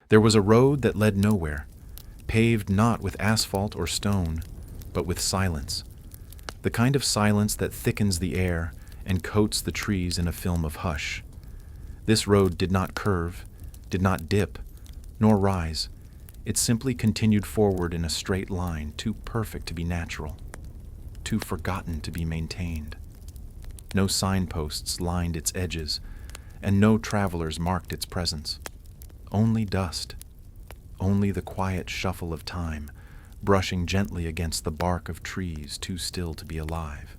There was a road that led nowhere, paved not with asphalt or stone, but with silence. The kind of silence that thickens the air and coats the trees in a film of hush. This road did not curve, did not dip, nor rise. It simply continued forward in a straight line, too perfect to be natural, too forgotten to be maintained. No signposts lined its edges, and no travelers marked its presence. Only dust, only the quiet shuffle of time, brushing gently against the bark of trees too still to be alive.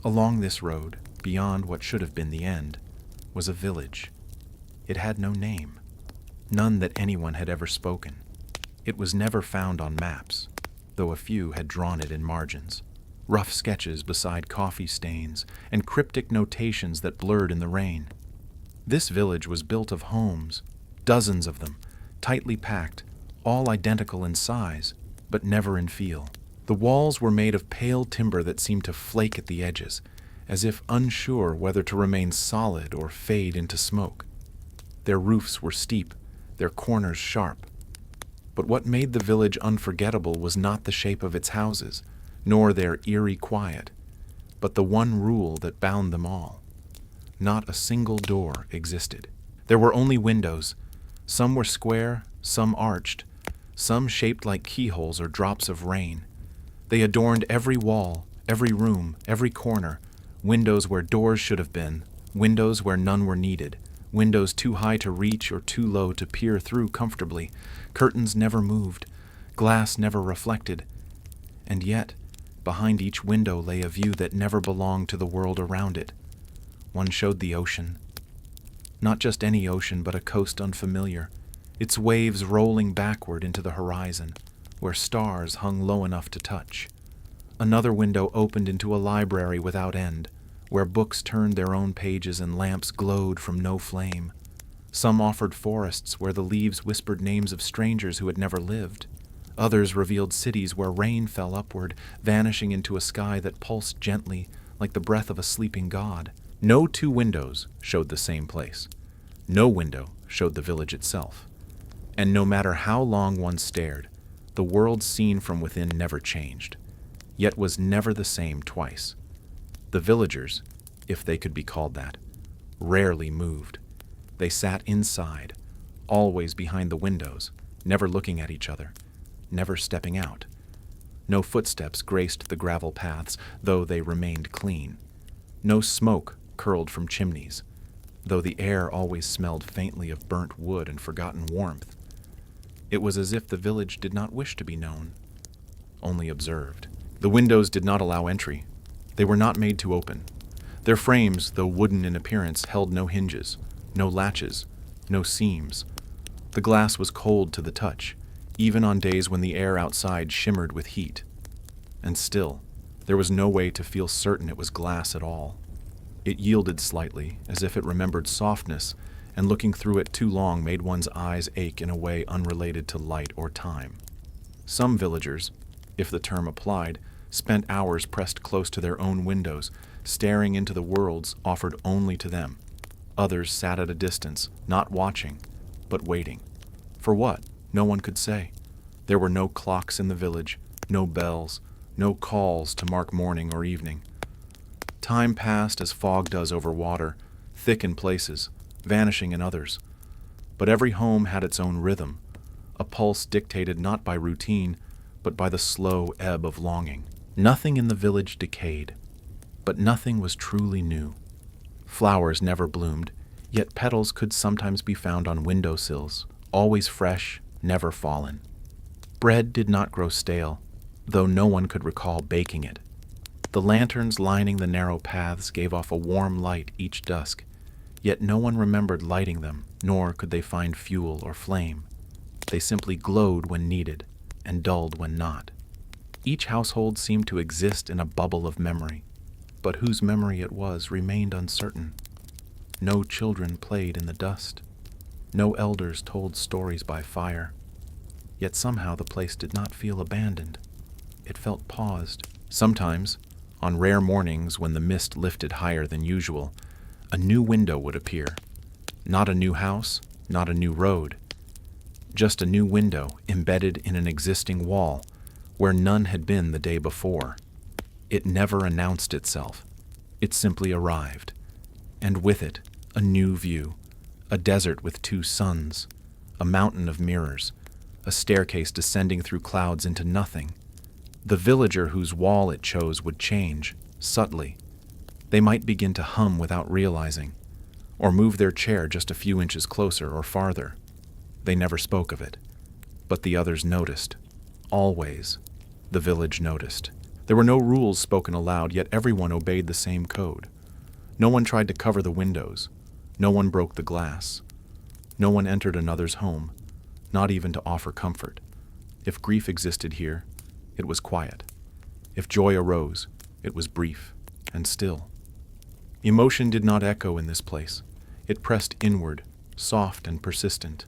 Along this road, beyond what should have been the end, was a village. It had no name, none that anyone had ever spoken. It was never found on maps, though a few had drawn it in margins. Rough sketches beside coffee stains and cryptic notations that blurred in the rain. This village was built of homes, dozens of them, tightly packed, all identical in size, but never in feel. The walls were made of pale timber that seemed to flake at the edges, as if unsure whether to remain solid or fade into smoke. Their roofs were steep, their corners sharp. But what made the village unforgettable was not the shape of its houses, nor their eerie quiet, but the one rule that bound them all. Not a single door existed. There were only windows. Some were square, some arched, some shaped like keyholes or drops of rain. They adorned every wall, every room, every corner, windows where doors should have been, windows where none were needed, windows too high to reach or too low to peer through comfortably. Curtains never moved, glass never reflected. And yet, behind each window lay a view that never belonged to the world around it. One showed the ocean. Not just any ocean, but a coast unfamiliar, its waves rolling backward into the horizon, where stars hung low enough to touch. Another window opened into a library without end, where books turned their own pages and lamps glowed from no flame. Some offered forests where the leaves whispered names of strangers who had never lived. Others revealed cities where rain fell upward, vanishing into a sky that pulsed gently like the breath of a sleeping god. No two windows showed the same place. No window showed the village itself. And no matter how long one stared, the world seen from within never changed, yet was never the same twice. The villagers, if they could be called that, rarely moved. They sat inside, always behind the windows, never looking at each other, never stepping out. No footsteps graced the gravel paths, though they remained clean. No smoke curled from chimneys, though the air always smelled faintly of burnt wood and forgotten warmth. It was as if the village did not wish to be known, only observed. The windows did not allow entry. They were not made to open. Their frames, though wooden in appearance, held no hinges, no latches, no seams. The glass was cold to the touch, even on days when the air outside shimmered with heat. And still, there was no way to feel certain it was glass at all. It yielded slightly, as if it remembered softness, and looking through it too long made one's eyes ache in a way unrelated to light or time. Some villagers, if the term applied, spent hours pressed close to their own windows, staring into the worlds offered only to them. Others sat at a distance, not watching, but waiting. For what? No one could say. There were no clocks in the village, no bells, no calls to mark morning or evening. Time passed as fog does over water, thick in places, vanishing in others. But every home had its own rhythm, a pulse dictated not by routine, but by the slow ebb of longing. Nothing in the village decayed, but nothing was truly new. Flowers never bloomed, yet petals could sometimes be found on windowsills, always fresh, never fallen. Bread did not grow stale, though no one could recall baking it. The lanterns lining the narrow paths gave off a warm light each dusk, yet no one remembered lighting them, nor could they find fuel or flame. They simply glowed when needed, and dulled when not. Each household seemed to exist in a bubble of memory, but whose memory it was remained uncertain. No children played in the dust. No elders told stories by fire. Yet somehow the place did not feel abandoned. It felt paused. Sometimes, on rare mornings when the mist lifted higher than usual, a new window would appear. Not a new house, not a new road. just a new window embedded in an existing wall where none had been the day before. It never announced itself. It simply arrived, and with it, a new view, a desert with two suns, a mountain of mirrors, a staircase descending through clouds into nothing. The villager whose wall it chose would change, subtly. They might begin to hum without realizing, or move their chair just a few inches closer or farther. They never spoke of it, but the others noticed. Always, the village noticed. There were no rules spoken aloud, yet everyone obeyed the same code. No one tried to cover the windows. No one broke the glass. No one entered another's home, not even to offer comfort. If grief existed here, it was quiet. If joy arose, it was brief and still. Emotion did not echo in this place. It pressed inward, soft and persistent,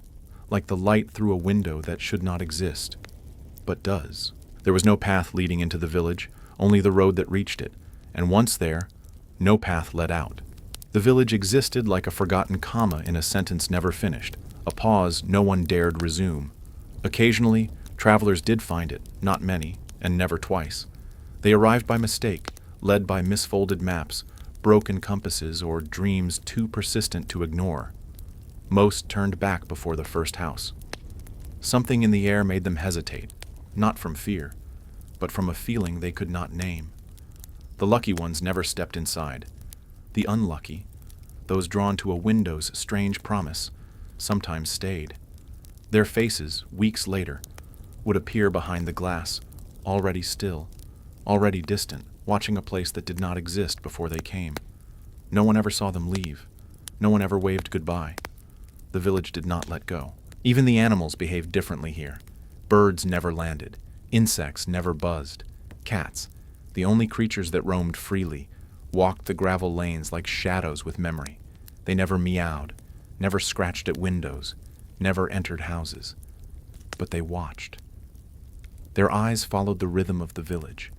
like the light through a window that should not exist, but does. There was no path leading into the village, only the road that reached it, and once there, no path led out. The village existed like a forgotten comma in a sentence never finished, a pause no one dared resume. Occasionally, travelers did find it, not many, and never twice. They arrived by mistake, led by misfolded maps, broken compasses, or dreams too persistent to ignore. Most turned back before the first house. Something in the air made them hesitate, not from fear, but from a feeling they could not name. The lucky ones never stepped inside. The unlucky, those drawn to a window's strange promise, sometimes stayed. Their faces, weeks later, would appear behind the glass, already still, already distant, watching a place that did not exist before they came. No one ever saw them leave. No one ever waved goodbye. The village did not let go. Even the animals behaved differently here. Birds never landed. Insects never buzzed. Cats, the only creatures that roamed freely, walked the gravel lanes like shadows with memory. They never meowed, never scratched at windows, never entered houses. But they watched. Their eyes followed the rhythm of the village.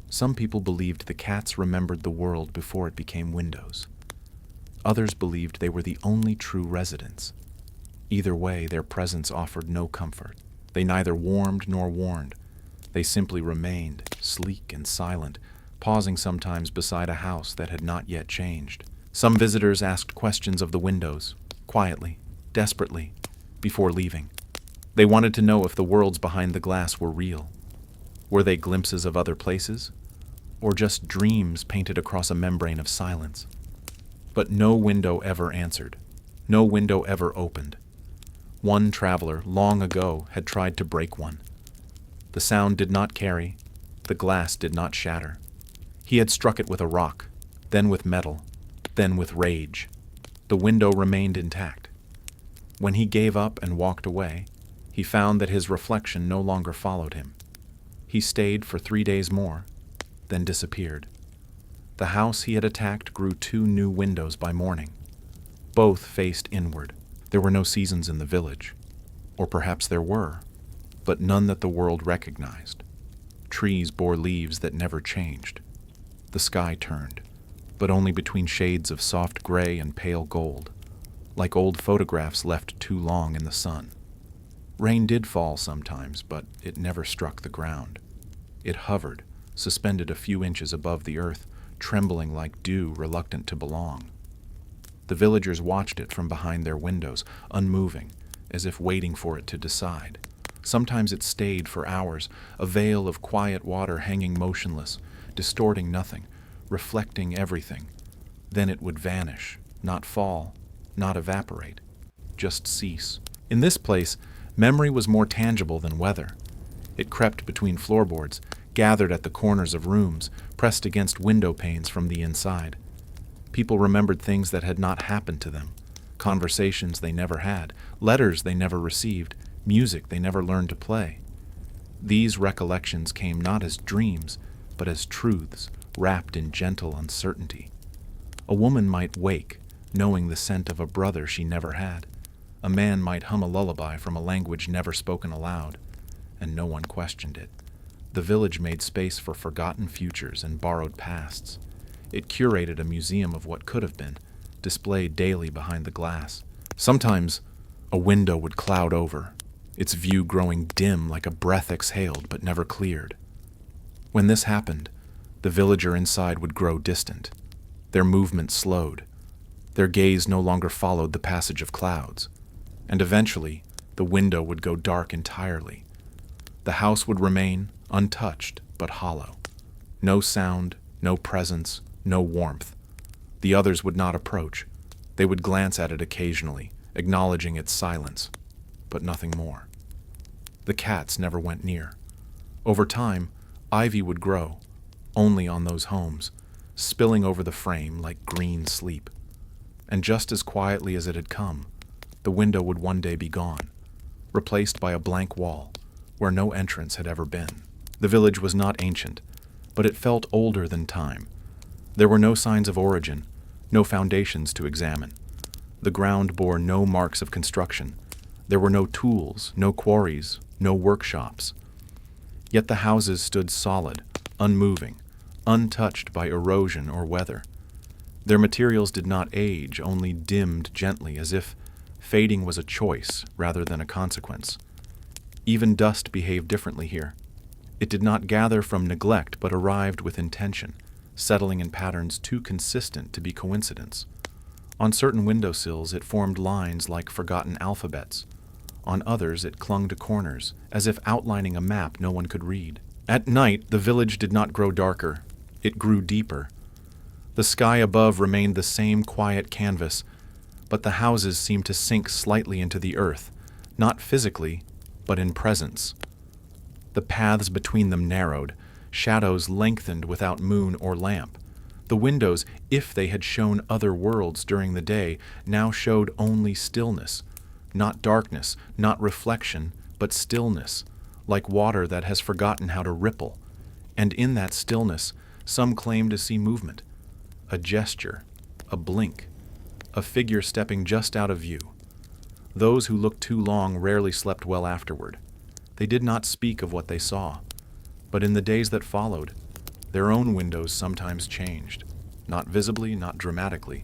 Some people believed the cats remembered the world before it became windows. Others believed they were the only true residents. Either way, their presence offered no comfort. They neither warmed nor warned. They simply remained, sleek and silent, pausing sometimes beside a house that had not yet changed. Some visitors asked questions of the windows, quietly, desperately, before leaving. They wanted to know if the worlds behind the glass were real. Were they glimpses of other places, or just dreams painted across a membrane of silence? But no window ever answered. No window ever opened. One traveler, long ago, had tried to break one. The sound did not carry. The glass did not shatter. He had struck it with a rock, then with metal, then with rage. The window remained intact. When he gave up and walked away, he found that his reflection no longer followed him. He stayed for 3 days more, then disappeared. The house he had attacked grew 2 new windows by morning. Both faced inward. There were no seasons in the village. Or perhaps there were, but none that the world recognized. Trees bore leaves that never changed. The sky turned, but only between shades of soft gray and pale gold, like old photographs left too long in the sun. Rain did fall sometimes, but it never struck the ground. It hovered, suspended a few inches above the earth, trembling like dew reluctant to belong. The villagers watched it from behind their windows, unmoving, as if waiting for it to decide. Sometimes it stayed for hours, a veil of quiet water hanging motionless, distorting nothing, reflecting everything. Then it would vanish, not fall, not evaporate, just cease. In this place, memory was more tangible than weather. It crept between floorboards, gathered at the corners of rooms, pressed against window panes from the inside. People remembered things that had not happened to them, conversations they never had, letters they never received, music they never learned to play. These recollections came not as dreams, but as truths, wrapped in gentle uncertainty. A woman might wake, knowing the scent of a brother she never had. A man might hum a lullaby from a language never spoken aloud, and no one questioned it. The village made space for forgotten futures and borrowed pasts. It curated a museum of what could have been, displayed daily behind the glass. Sometimes a window would cloud over, its view growing dim like a breath exhaled but never cleared. When this happened, the villager inside would grow distant. Their movement slowed. Their gaze no longer followed the passage of clouds. And eventually, the window would go dark entirely. The house would remain untouched but hollow. No sound, no presence, no warmth. The others would not approach. They would glance at it occasionally, acknowledging its silence, but nothing more. The cats never went near. Over time, ivy would grow, only on those homes, spilling over the frame like green sleep. And just as quietly as it had come, the window would one day be gone, replaced by a blank wall where no entrance had ever been. The village was not ancient, but it felt older than time. There were no signs of origin, no foundations to examine. The ground bore no marks of construction. There were no tools, no quarries, no workshops. Yet the houses stood solid, unmoving, untouched by erosion or weather. Their materials did not age, only dimmed gently, as if fading was a choice rather than a consequence. Even dust behaved differently here. It did not gather from neglect, but arrived with intention, settling in patterns too consistent to be coincidence. On certain windowsills it formed lines like forgotten alphabets. On others it clung to corners, as if outlining a map no one could read. At night, the village did not grow darker. It grew deeper. The sky above remained the same quiet canvas, but the houses seemed to sink slightly into the earth, not physically, but in presence. The paths between them narrowed, shadows lengthened without moon or lamp. The windows, if they had shown other worlds during the day, now showed only stillness. Not darkness, not reflection, but stillness, like water that has forgotten how to ripple. And in that stillness, some claim to see movement. A gesture, a blink, a figure stepping just out of view. Those who looked too long rarely slept well afterward. They did not speak of what they saw, but in the days that followed, their own windows sometimes changed, not visibly, not dramatically,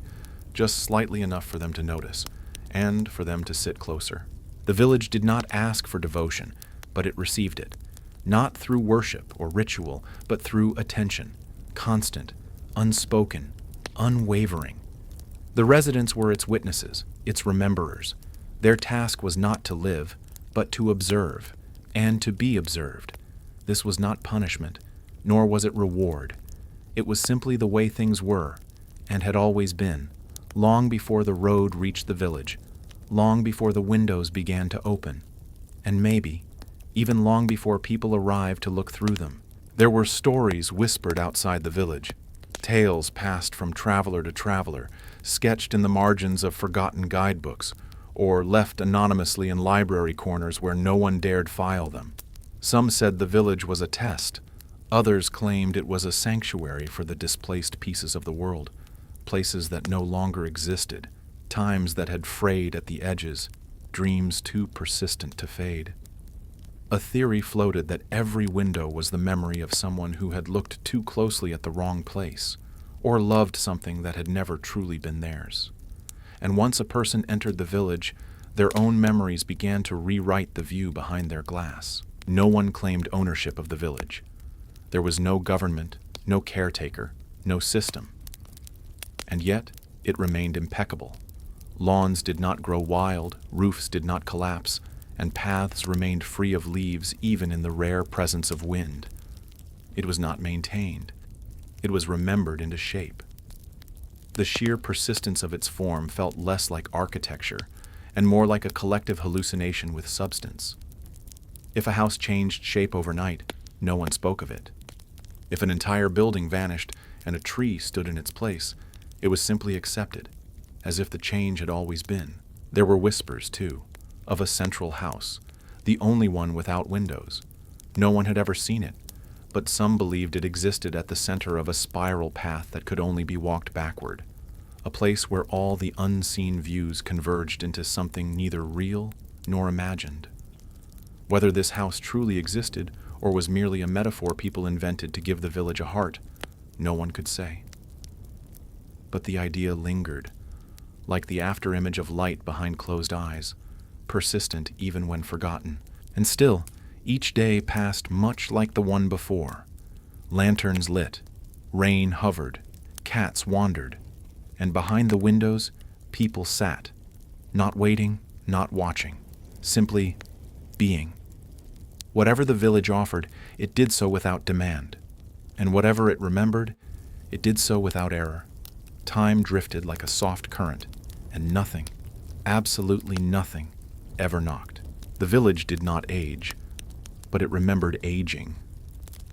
just slightly enough for them to notice, and for them to sit closer. The village did not ask for devotion, but it received it, not through worship or ritual, but through attention, constant, unspoken, unwavering. The residents were its witnesses, its rememberers. Their task was not to live, but to observe, and to be observed. This was not punishment, nor was it reward. It was simply the way things were, and had always been, long before the road reached the village, long before the windows began to open, and maybe even long before people arrived to look through them. There were stories whispered outside the village, tales passed from traveler to traveler, sketched in the margins of forgotten guidebooks, or left anonymously in library corners where no one dared file them. Some said the village was a test. Others claimed it was a sanctuary for the displaced pieces of the world, places that no longer existed, times that had frayed at the edges, dreams too persistent to fade. A theory floated that every window was the memory of someone who had looked too closely at the wrong place, or loved something that had never truly been theirs. And once a person entered the village, their own memories began to rewrite the view behind their glass. No one claimed ownership of the village. There was no government, no caretaker, no system. And yet, it remained impeccable. Lawns did not grow wild, roofs did not collapse, and paths remained free of leaves even in the rare presence of wind. It was not maintained. It was remembered into shape. The sheer persistence of its form felt less like architecture and more like a collective hallucination with substance. If a house changed shape overnight, no one spoke of it. If an entire building vanished and a tree stood in its place, it was simply accepted, as if the change had always been. There were whispers, too, of a central house, the only one without windows. No one had ever seen it, but some believed it existed at the center of a spiral path that could only be walked backward, a place where all the unseen views converged into something neither real nor imagined. Whether this house truly existed or was merely a metaphor people invented to give the village a heart, no one could say. But the idea lingered, like the afterimage of light behind closed eyes, persistent even when forgotten. And still, each day passed much like the one before. Lanterns lit, rain hovered, cats wandered, and behind the windows, people sat, not waiting, not watching, simply being. Whatever the village offered, it did so without demand, and whatever it remembered, it did so without error. Time drifted like a soft current, and nothing, absolutely nothing, ever knocked. The village did not age, but it remembered aging.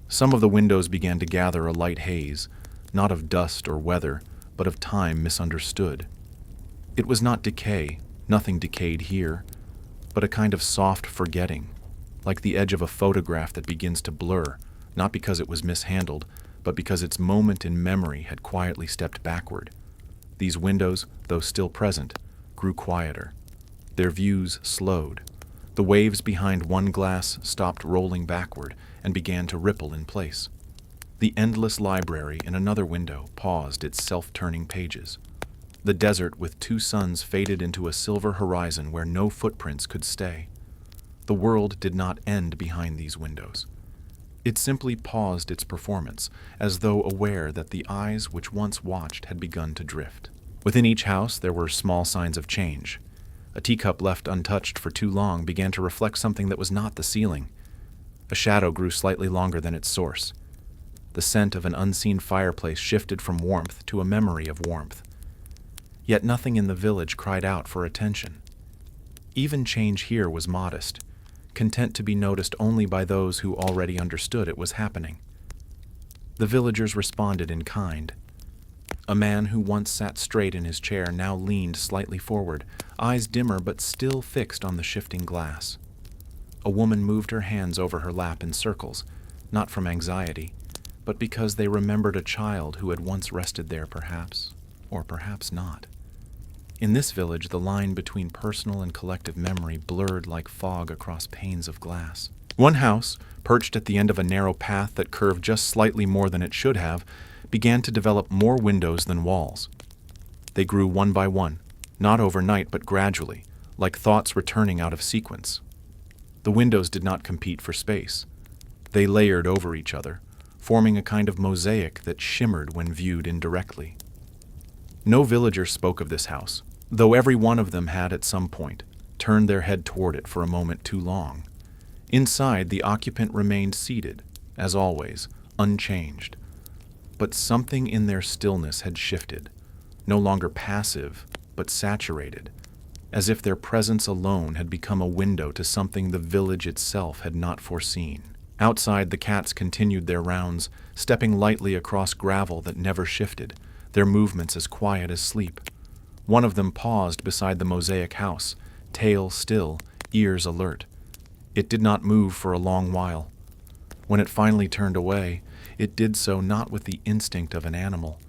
Some of the windows began to gather a light haze, not of dust or weather, but of time misunderstood. It was not decay, nothing decayed here, but a kind of soft forgetting, like the edge of a photograph that begins to blur, not because it was mishandled, but because its moment in memory had quietly stepped backward. These windows, though still present, grew quieter. Their views slowed. The waves behind one glass stopped rolling backward and began to ripple in place. The endless library in another window paused its self-turning pages. The desert with two suns faded into a silver horizon where no footprints could stay. The world did not end behind these windows. It simply paused its performance, as though aware that the eyes which once watched had begun to drift. Within each house there were small signs of change. A teacup left untouched for too long began to reflect something that was not the ceiling. A shadow grew slightly longer than its source. The scent of an unseen fireplace shifted from warmth to a memory of warmth. Yet nothing in the village cried out for attention. Even change here was modest, content to be noticed only by those who already understood it was happening. The villagers responded in kind. A man who once sat straight in his chair now leaned slightly forward, eyes dimmer but still fixed on the shifting glass. A woman moved her hands over her lap in circles, not from anxiety, but because they remembered a child who had once rested there perhaps, or perhaps not. In this village, the line between personal and collective memory blurred like fog across panes of glass. One house, perched at the end of a narrow path that curved just slightly more than it should have, began to develop more windows than walls. They grew one by one, not overnight but gradually, like thoughts returning out of sequence. The windows did not compete for space. They layered over each other, forming a kind of mosaic that shimmered when viewed indirectly. No villager spoke of this house, though every one of them had at some point turned their head toward it for a moment too long. Inside, the occupant remained seated, as always, unchanged. But something in their stillness had shifted, no longer passive, but saturated, as if their presence alone had become a window to something the village itself had not foreseen. Outside, the cats continued their rounds, stepping lightly across gravel that never shifted, their movements as quiet as sleep. One of them paused beside the mosaic house, tail still, ears alert. It did not move for a long while. When it finally turned away, it did so not with the instinct of an animal,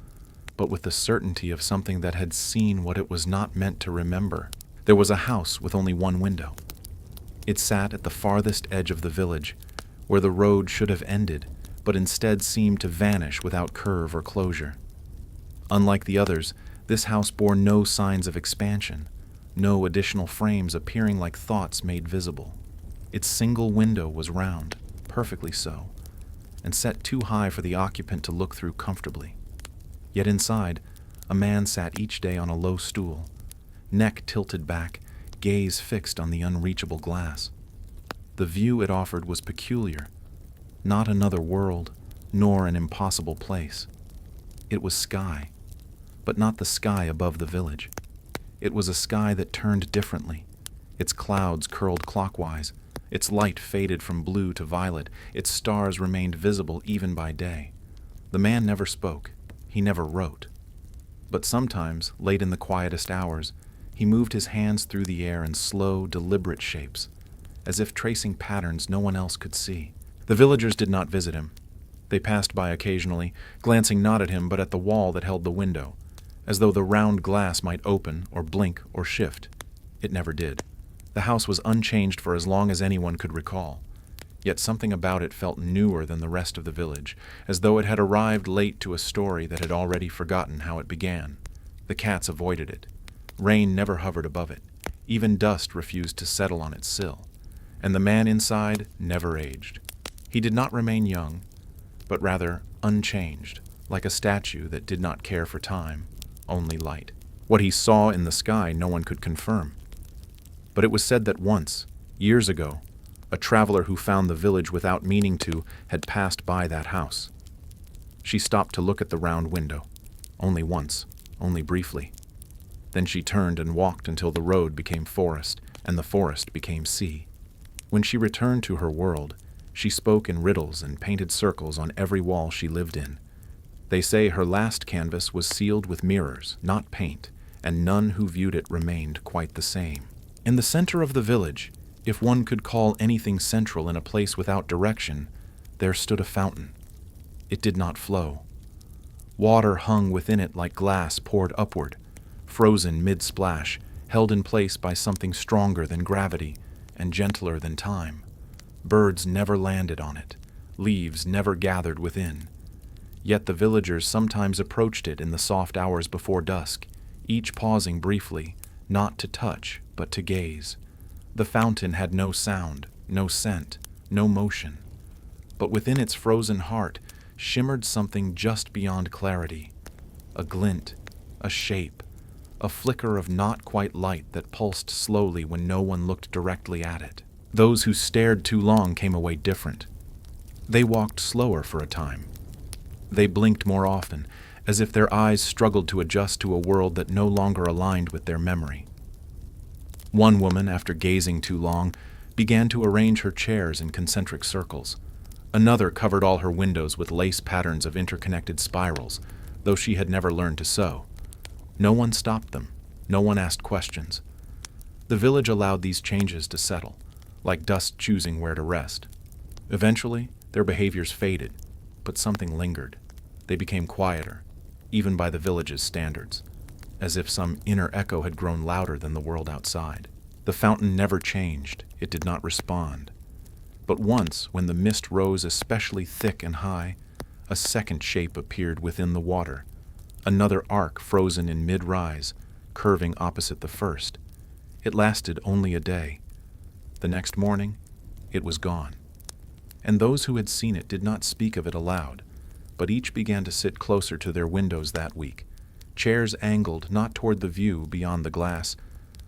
but with the certainty of something that had seen what it was not meant to remember. There was a house with only one window. It sat at the farthest edge of the village, where the road should have ended, but instead seemed to vanish without curve or closure. Unlike the others, this house bore no signs of expansion, no additional frames appearing like thoughts made visible. Its single window was round, perfectly so, and set too high for the occupant to look through comfortably. Yet inside, a man sat each day on a low stool, neck tilted back, gaze fixed on the unreachable glass. The view it offered was peculiar, not another world, nor an impossible place. It was sky, but not the sky above the village. It was a sky that turned differently. Its clouds curled clockwise, its light faded from blue to violet, its stars remained visible even by day. The man never spoke, he never wrote. But sometimes, late in the quietest hours, he moved his hands through the air in slow, deliberate shapes, as if tracing patterns no one else could see. The villagers did not visit him. They passed by occasionally, glancing not at him but at the wall that held the window, as though the round glass might open or blink or shift. It never did. The house was unchanged for as long as anyone could recall, yet something about it felt newer than the rest of the village, as though it had arrived late to a story that had already forgotten how it began. The cats avoided it. Rain never hovered above it. Even dust refused to settle on its sill, and the man inside never aged. He did not remain young, but rather unchanged, like a statue that did not care for time, only light. What he saw in the sky no one could confirm. But it was said that once, years ago, a traveler who found the village without meaning to had passed by that house. She stopped to look at the round window, only once, only briefly. Then she turned and walked until the road became forest, and the forest became sea. When she returned to her world, she spoke in riddles and painted circles on every wall she lived in. They say her last canvas was sealed with mirrors, not paint, and none who viewed it remained quite the same. In the center of the village, if one could call anything central in a place without direction, there stood a fountain. It did not flow. Water hung within it like glass poured upward, frozen mid-splash, held in place by something stronger than gravity and gentler than time. Birds never landed on it, leaves never gathered within. Yet the villagers sometimes approached it in the soft hours before dusk, each pausing briefly, not to touch, but to gaze. The fountain had no sound, no scent, no motion. But within its frozen heart shimmered something just beyond clarity. A glint, a shape, a flicker of not quite light that pulsed slowly when no one looked directly at it. Those who stared too long came away different. They walked slower for a time. They blinked more often, as if their eyes struggled to adjust to a world that no longer aligned with their memory. One woman, after gazing too long, began to arrange her chairs in concentric circles. Another covered all her windows with lace patterns of interconnected spirals, though she had never learned to sew. No one stopped them. No one asked questions. The village allowed these changes to settle, like dust choosing where to rest. Eventually, their behaviors faded, but something lingered. They became quieter, even by the village's standards, as if some inner echo had grown louder than the world outside. The fountain never changed. It did not respond. But once, when the mist rose especially thick and high, a second shape appeared within the water, another arc frozen in mid-rise, curving opposite the first. It lasted only a day. The next morning, it was gone. And those who had seen it did not speak of it aloud, but each began to sit closer to their windows that week, chairs angled not toward the view beyond the glass,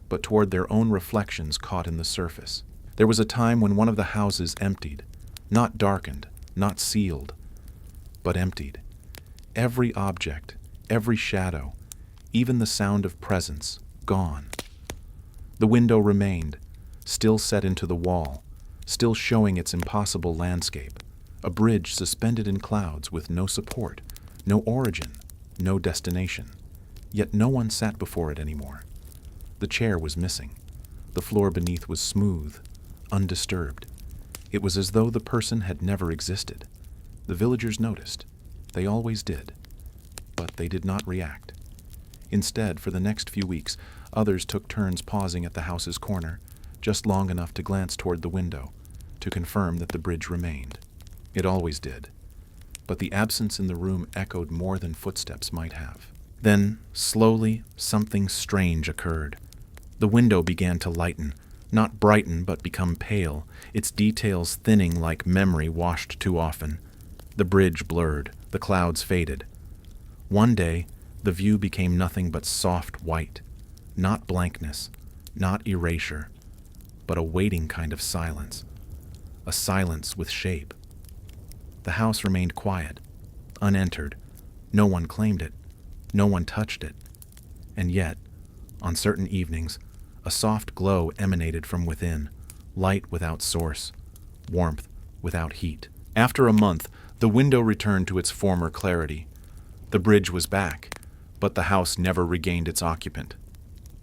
but toward their own reflections caught in the surface. There was a time when one of the houses emptied, not darkened, not sealed, but emptied. Every object, every shadow, even the sound of presence, gone. The window remained, still set into the wall, still showing its impossible landscape, a bridge suspended in clouds with no support, no origin, no destination. Yet no one sat before it anymore. The chair was missing. The floor beneath was smooth, undisturbed. It was as though the person had never existed. The villagers noticed. They always did. But they did not react. Instead, for the next few weeks, others took turns pausing at the house's corner, just long enough to glance toward the window, to confirm that the bridge remained. It always did. But the absence in the room echoed more than footsteps might have. Then, slowly, something strange occurred. The window began to lighten, not brighten but become pale, its details thinning like memory washed too often. The bridge blurred, the clouds faded. One day, the view became nothing but soft white, not blankness, not erasure, but a waiting kind of silence, a silence with shape. The house remained quiet, unentered. No one claimed it. No one touched it. And yet, on certain evenings, a soft glow emanated from within, light without source, warmth without heat. After a month, the window returned to its former clarity. The bridge was back, but the house never regained its occupant.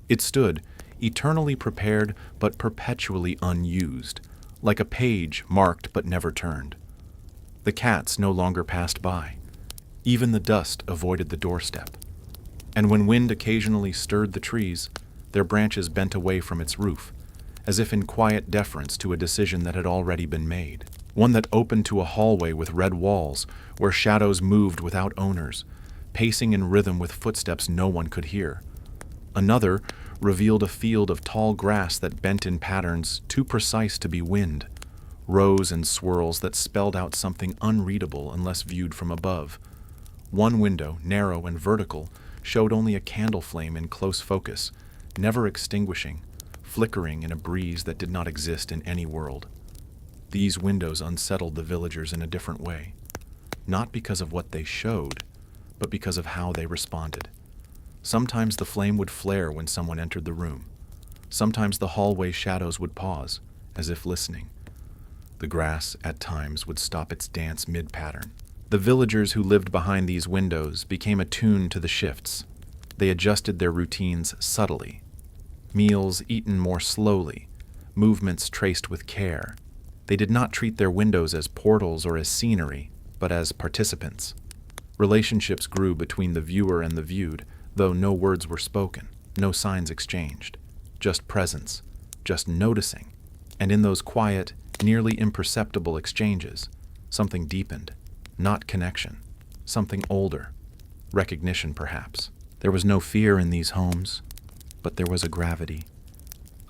It stood, eternally prepared but perpetually unused, like a page marked but never turned. The cats no longer passed by. Even the dust avoided the doorstep. And when wind occasionally stirred the trees, their branches bent away from its roof, as if in quiet deference to a decision that had already been made. One that opened to a hallway with red walls, where shadows moved without owners, pacing in rhythm with footsteps no one could hear. Another, revealed a field of tall grass that bent in patterns too precise to be wind, rows and swirls that spelled out something unreadable unless viewed from above. One window, narrow and vertical, showed only a candle flame in close focus, never extinguishing, flickering in a breeze that did not exist in any world. These windows unsettled the villagers in a different way, not because of what they showed, but because of how they responded. Sometimes the flame would flare when someone entered the room. Sometimes the hallway shadows would pause, as if listening. The grass, at times, would stop its dance mid-pattern. The villagers who lived behind these windows became attuned to the shifts. They adjusted their routines subtly. Meals eaten more slowly, movements traced with care. They did not treat their windows as portals or as scenery, but as participants. Relationships grew between the viewer and the viewed, though no words were spoken, no signs exchanged. Just presence, just noticing. And in those quiet, nearly imperceptible exchanges, something deepened. Not connection, something older. Recognition, perhaps. There was no fear in these homes, but there was a gravity.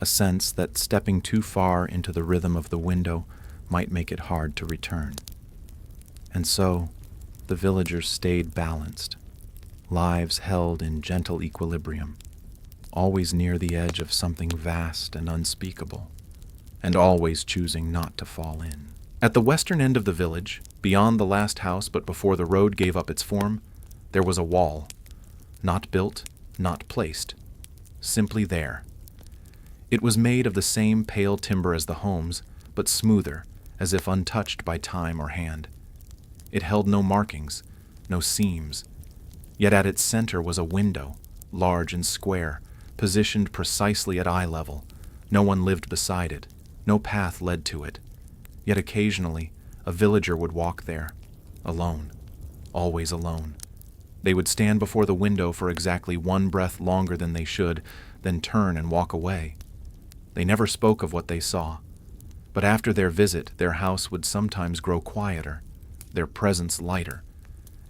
A sense that stepping too far into the rhythm of the window might make it hard to return. And so, the villagers stayed balanced, lives held in gentle equilibrium, always near the edge of something vast and unspeakable, and always choosing not to fall in. At the western end of the village, beyond the last house but before the road gave up its form, there was a wall, not built, not placed, simply there. It was made of the same pale timber as the homes, but smoother, as if untouched by time or hand. It held no markings, no seams, yet at its center was a window, large and square, positioned precisely at eye level. No one lived beside it, no path led to it. Yet occasionally, a villager would walk there, alone, always alone. They would stand before the window for exactly one breath longer than they should, then turn and walk away. They never spoke of what they saw, but after their visit, their house would sometimes grow quieter, their presence lighter,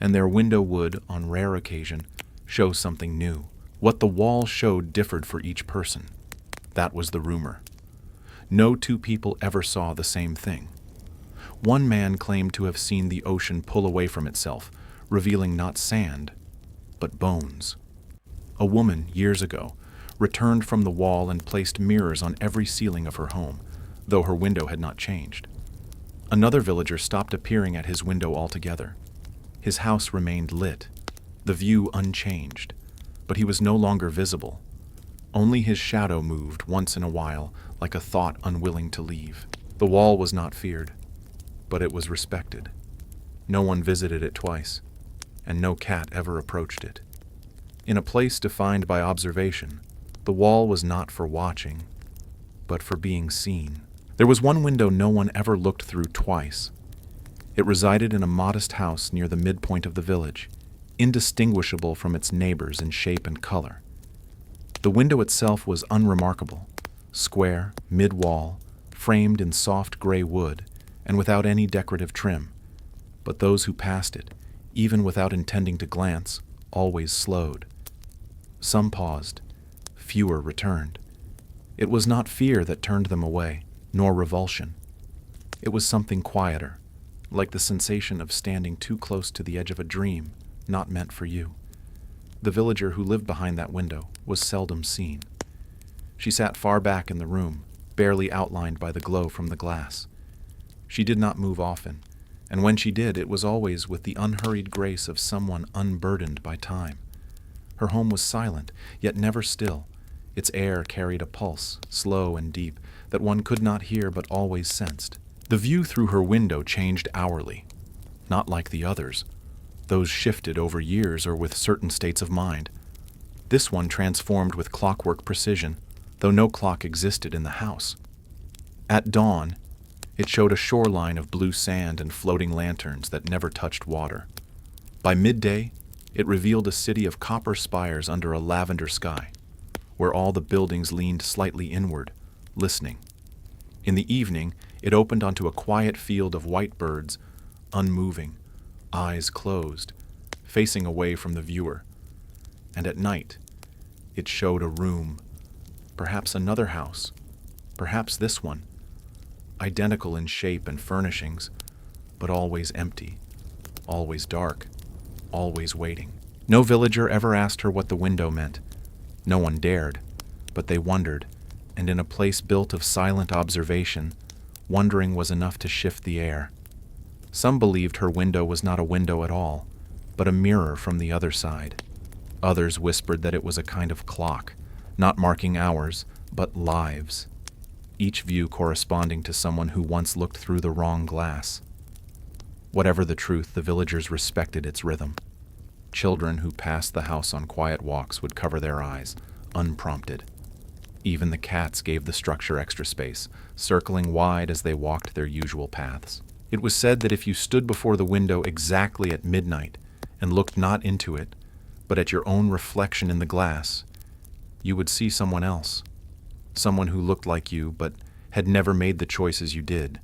and their window would, on rare occasion, show something new. What the wall showed differed for each person. That was the rumor. No two people ever saw the same thing. One man claimed to have seen the ocean pull away from itself, revealing not sand, but bones. A woman, years ago, returned from the wall and placed mirrors on every ceiling of her home, though her window had not changed. Another villager stopped appearing at his window altogether. His house remained lit, the view unchanged, but he was no longer visible. Only his shadow moved once in a while, like a thought unwilling to leave. The wall was not feared, but it was respected. No one visited it twice, and no cat ever approached it. In a place defined by observation, the wall was not for watching, but for being seen. There was one window no one ever looked through twice. It resided in a modest house near the midpoint of the village, indistinguishable from its neighbors in shape and color. The window itself was unremarkable, square, mid-wall, framed in soft gray wood, and without any decorative trim. But those who passed it, even without intending to glance, always slowed. Some paused, fewer returned. It was not fear that turned them away, nor revulsion. It was something quieter, like the sensation of standing too close to the edge of a dream, not meant for you. The villager who lived behind that window was seldom seen. She sat far back in the room, barely outlined by the glow from the glass. She did not move often, and when she did, it was always with the unhurried grace of someone unburdened by time. Her home was silent, yet never still. Its air carried a pulse, slow and deep, that one could not hear but always sensed. The view through her window changed hourly, not like the others. Those shifted over years or with certain states of mind. This one transformed with clockwork precision, though no clock existed in the house. At dawn, it showed a shoreline of blue sand and floating lanterns that never touched water. By midday, it revealed a city of copper spires under a lavender sky, where all the buildings leaned slightly inward, listening. In the evening, it opened onto a quiet field of white birds, unmoving, eyes closed, facing away from the viewer. And at night, it showed a room, Perhaps another house. Perhaps this one. Identical in shape and furnishings, but always empty, always dark, always waiting. No villager ever asked her what the window meant. No one dared, but they wondered, and in a place built of silent observation, wondering was enough to shift the air. Some believed her window was not a window at all, but a mirror from the other side. Others whispered that it was a kind of clock, not marking hours, but lives, each view corresponding to someone who once looked through the wrong glass. Whatever the truth, the villagers respected its rhythm. Children who passed the house on quiet walks would cover their eyes, unprompted. Even the cats gave the structure extra space, circling wide as they walked their usual paths. It was said that if you stood before the window exactly at midnight and looked not into it, but at your own reflection in the glass, you would see someone else. Someone who looked like you but had never made the choices you did.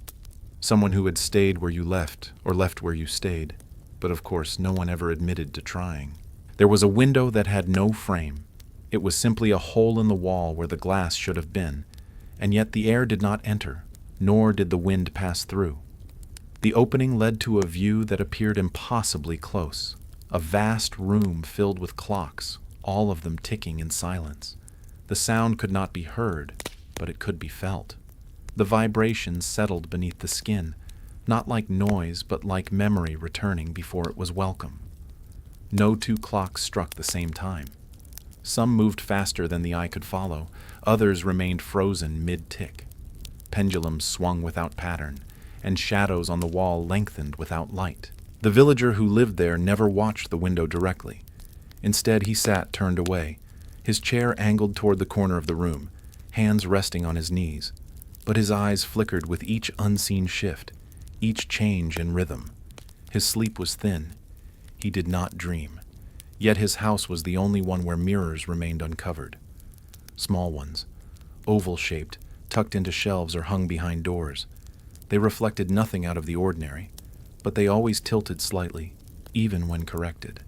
Someone who had stayed where you left, or left where you stayed. But of course, no one ever admitted to trying. There was a window that had no frame. It was simply a hole in the wall where the glass should have been, and yet the air did not enter, nor did the wind pass through. The opening led to a view that appeared impossibly close. A vast room filled with clocks, all of them ticking in silence. The sound could not be heard, but it could be felt. The vibrations settled beneath the skin, not like noise, but like memory returning before it was welcome. No two clocks struck the same time. Some moved faster than the eye could follow, others remained frozen mid-tick. Pendulums swung without pattern, and shadows on the wall lengthened without light. The villager who lived there never watched the window directly. Instead, he sat turned away, his chair angled toward the corner of the room, hands resting on his knees. But his eyes flickered with each unseen shift, each change in rhythm. His sleep was thin. He did not dream. Yet his house was the only one where mirrors remained uncovered. Small ones, oval-shaped, tucked into shelves or hung behind doors. They reflected nothing out of the ordinary, but they always tilted slightly, even when corrected,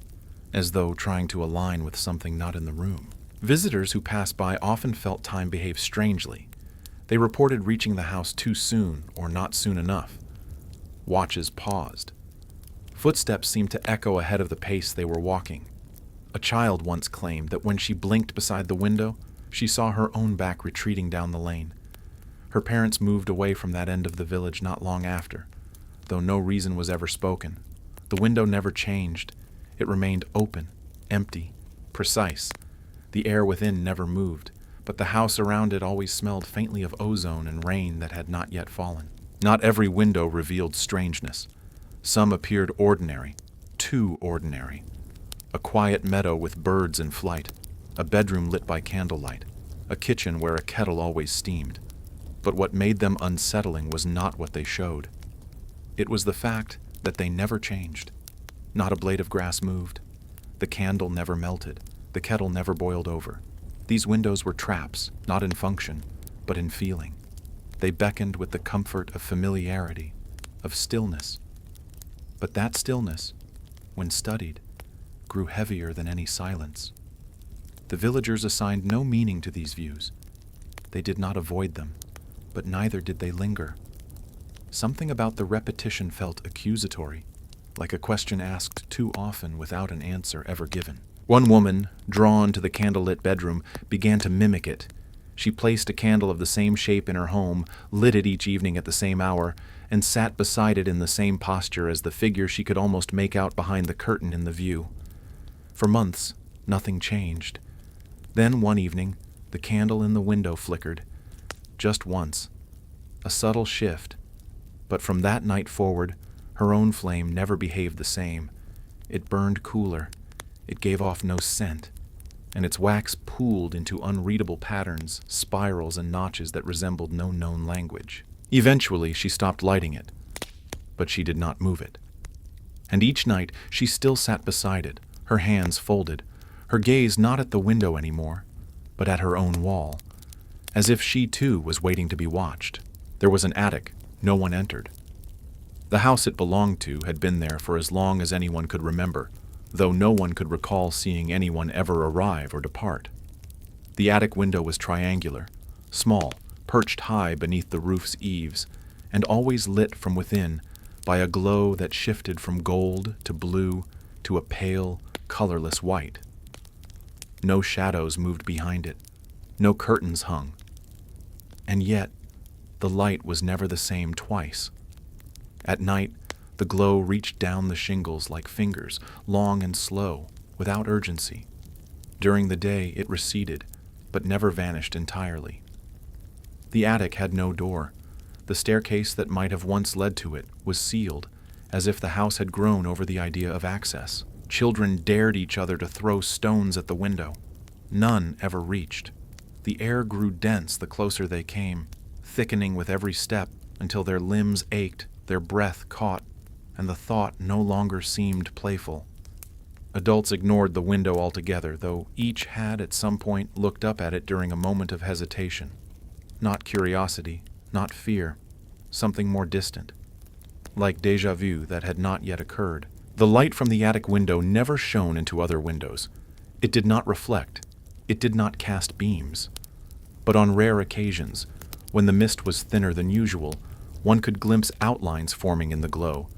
as though trying to align with something not in the room. Visitors who passed by often felt time behave strangely. They reported reaching the house too soon or not soon enough. Watches paused. Footsteps seemed to echo ahead of the pace they were walking. A child once claimed that when she blinked beside the window, she saw her own back retreating down the lane. Her parents moved away from that end of the village not long after, though no reason was ever spoken. The window never changed. It remained open, empty, precise. The air within never moved, but the house around it always smelled faintly of ozone and rain that had not yet fallen. Not every window revealed strangeness. Some appeared ordinary, too ordinary. A quiet meadow with birds in flight, a bedroom lit by candlelight, a kitchen where a kettle always steamed. But what made them unsettling was not what they showed. It was the fact that they never changed. Not a blade of grass moved. The candle never melted. The kettle never boiled over. These windows were traps, not in function, but in feeling. They beckoned with the comfort of familiarity, of stillness. But that stillness, when studied, grew heavier than any silence. The villagers assigned no meaning to these views. They did not avoid them, but neither did they linger. Something about the repetition felt accusatory, like a question asked too often without an answer ever given. One woman, drawn to the candlelit bedroom, began to mimic it. She placed a candle of the same shape in her home, lit it each evening at the same hour, and sat beside it in the same posture as the figure she could almost make out behind the curtain in the view. For months, nothing changed. Then one evening, the candle in the window flickered. Just once. A subtle shift. But from that night forward, her own flame never behaved the same. It burned cooler. It gave off no scent, and its wax pooled into unreadable patterns, spirals, and notches that resembled no known language. Eventually, she stopped lighting it, but she did not move it. And each night, she still sat beside it, her hands folded, her gaze not at the window anymore, but at her own wall, as if she too was waiting to be watched. There was an attic. No one entered. The house it belonged to had been there for as long as anyone could remember, though no one could recall seeing anyone ever arrive or depart. The attic window was triangular, small, perched high beneath the roof's eaves, and always lit from within by a glow that shifted from gold to blue to a pale, colorless white. No shadows moved behind it, no curtains hung. And yet, the light was never the same twice. At night, the glow reached down the shingles like fingers, long and slow, without urgency. During the day, it receded, but never vanished entirely. The attic had no door. The staircase that might have once led to it was sealed, as if the house had grown over the idea of access. Children dared each other to throw stones at the window. None ever reached. The air grew dense the closer they came, thickening with every step until their limbs ached, their breath caught, and the thought no longer seemed playful. Adults ignored the window altogether, though each had at some point looked up at it during a moment of hesitation. Not curiosity, not fear, something more distant, like déjà vu that had not yet occurred. The light from the attic window never shone into other windows. It did not reflect. It did not cast beams. But on rare occasions, when the mist was thinner than usual, one could glimpse outlines forming in the glow,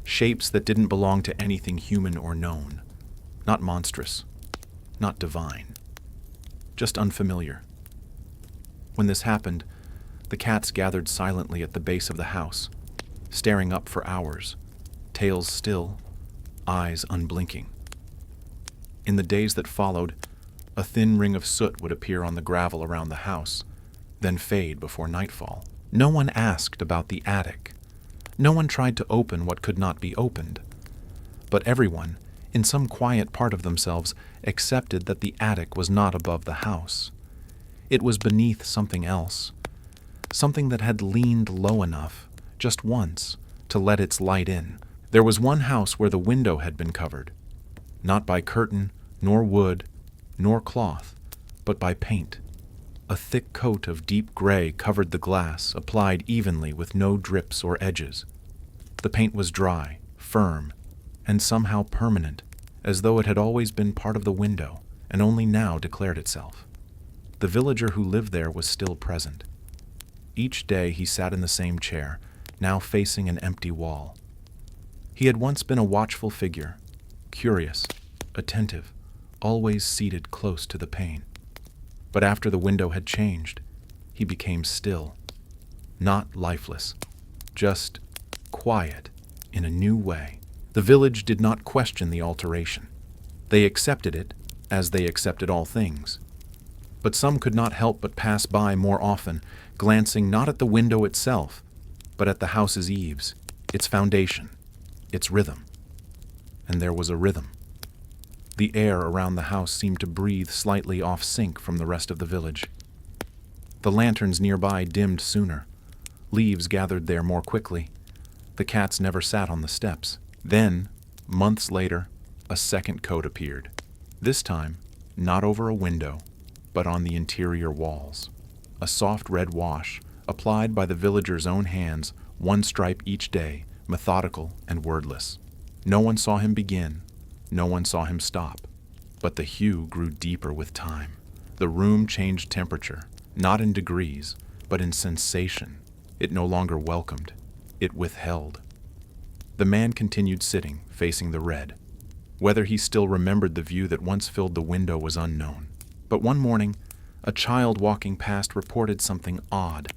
shapes that didn't belong to anything human or known. Not monstrous, not divine, just unfamiliar. When this happened, the cats gathered silently at the base of the house, staring up for hours, tails still, eyes unblinking. In the days that followed, a thin ring of soot would appear on the gravel around the house, then fade before nightfall. No one asked about the attic. No one tried to open what could not be opened. But everyone, in some quiet part of themselves, accepted that the attic was not above the house. It was beneath something else, something that had leaned low enough, just once, to let its light in. There was one house where the window had been covered, not by curtain, nor wood, nor cloth, but by paint. A thick coat of deep gray covered the glass, applied evenly with no drips or edges. The paint was dry, firm, and somehow permanent, as though it had always been part of the window and only now declared itself. The villager who lived there was still present. Each day he sat in the same chair, now facing an empty wall. He had once been a watchful figure, curious, attentive, always seated close to the pane. But after the window had changed, he became still, not lifeless, just quiet in a new way. The village did not question the alteration. They accepted it, as they accepted all things. But some could not help but pass by more often, glancing not at the window itself, but at the house's eaves, its foundation, its rhythm. And there was a rhythm. The air around the house seemed to breathe slightly off sync from the rest of the village. The lanterns nearby dimmed sooner. Leaves gathered there more quickly. The cats never sat on the steps. Then, months later, a second coat appeared. This time, not over a window, but on the interior walls. A soft red wash, applied by the villager's own hands, one stripe each day, methodical and wordless. No one saw him begin. No one saw him stop. But the hue grew deeper with time. The room changed temperature, not in degrees, but in sensation. It no longer welcomed. It withheld. The man continued sitting, facing the red. Whether he still remembered the view that once filled the window was unknown. But one morning, a child walking past reported something odd.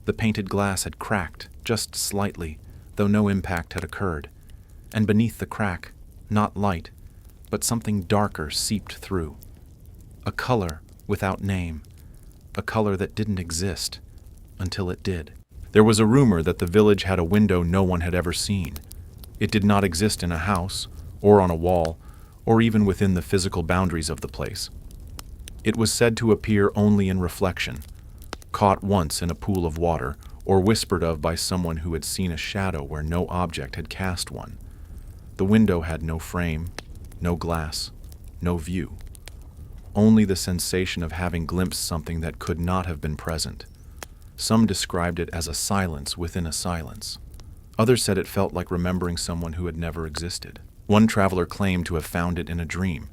The painted glass had cracked, just slightly, though no impact had occurred. And beneath the crack, not light, but something darker seeped through. A color without name. A color that didn't exist, until it did. There was a rumor that the village had a window no one had ever seen. It did not exist in a house, or on a wall, or even within the physical boundaries of the place. It was said to appear only in reflection, caught once in a pool of water, or whispered of by someone who had seen a shadow where no object had cast one. The window had no frame, no glass, no view. Only the sensation of having glimpsed something that could not have been present. Some described it as a silence within a silence. Others said it felt like remembering someone who had never existed. One traveler claimed to have found it in a dream.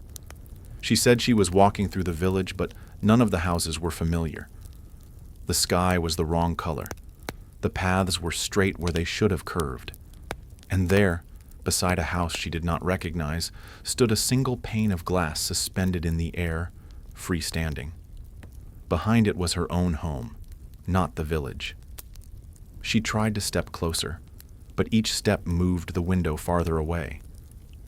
She said she was walking through the village, but None of the houses were familiar. The sky was the wrong color. The paths were straight where they should have curved. And there, beside a house she did not recognize, stood a single pane of glass suspended in the air, freestanding. Behind it was her own home, not the village. She tried to step closer, but each step moved the window farther away.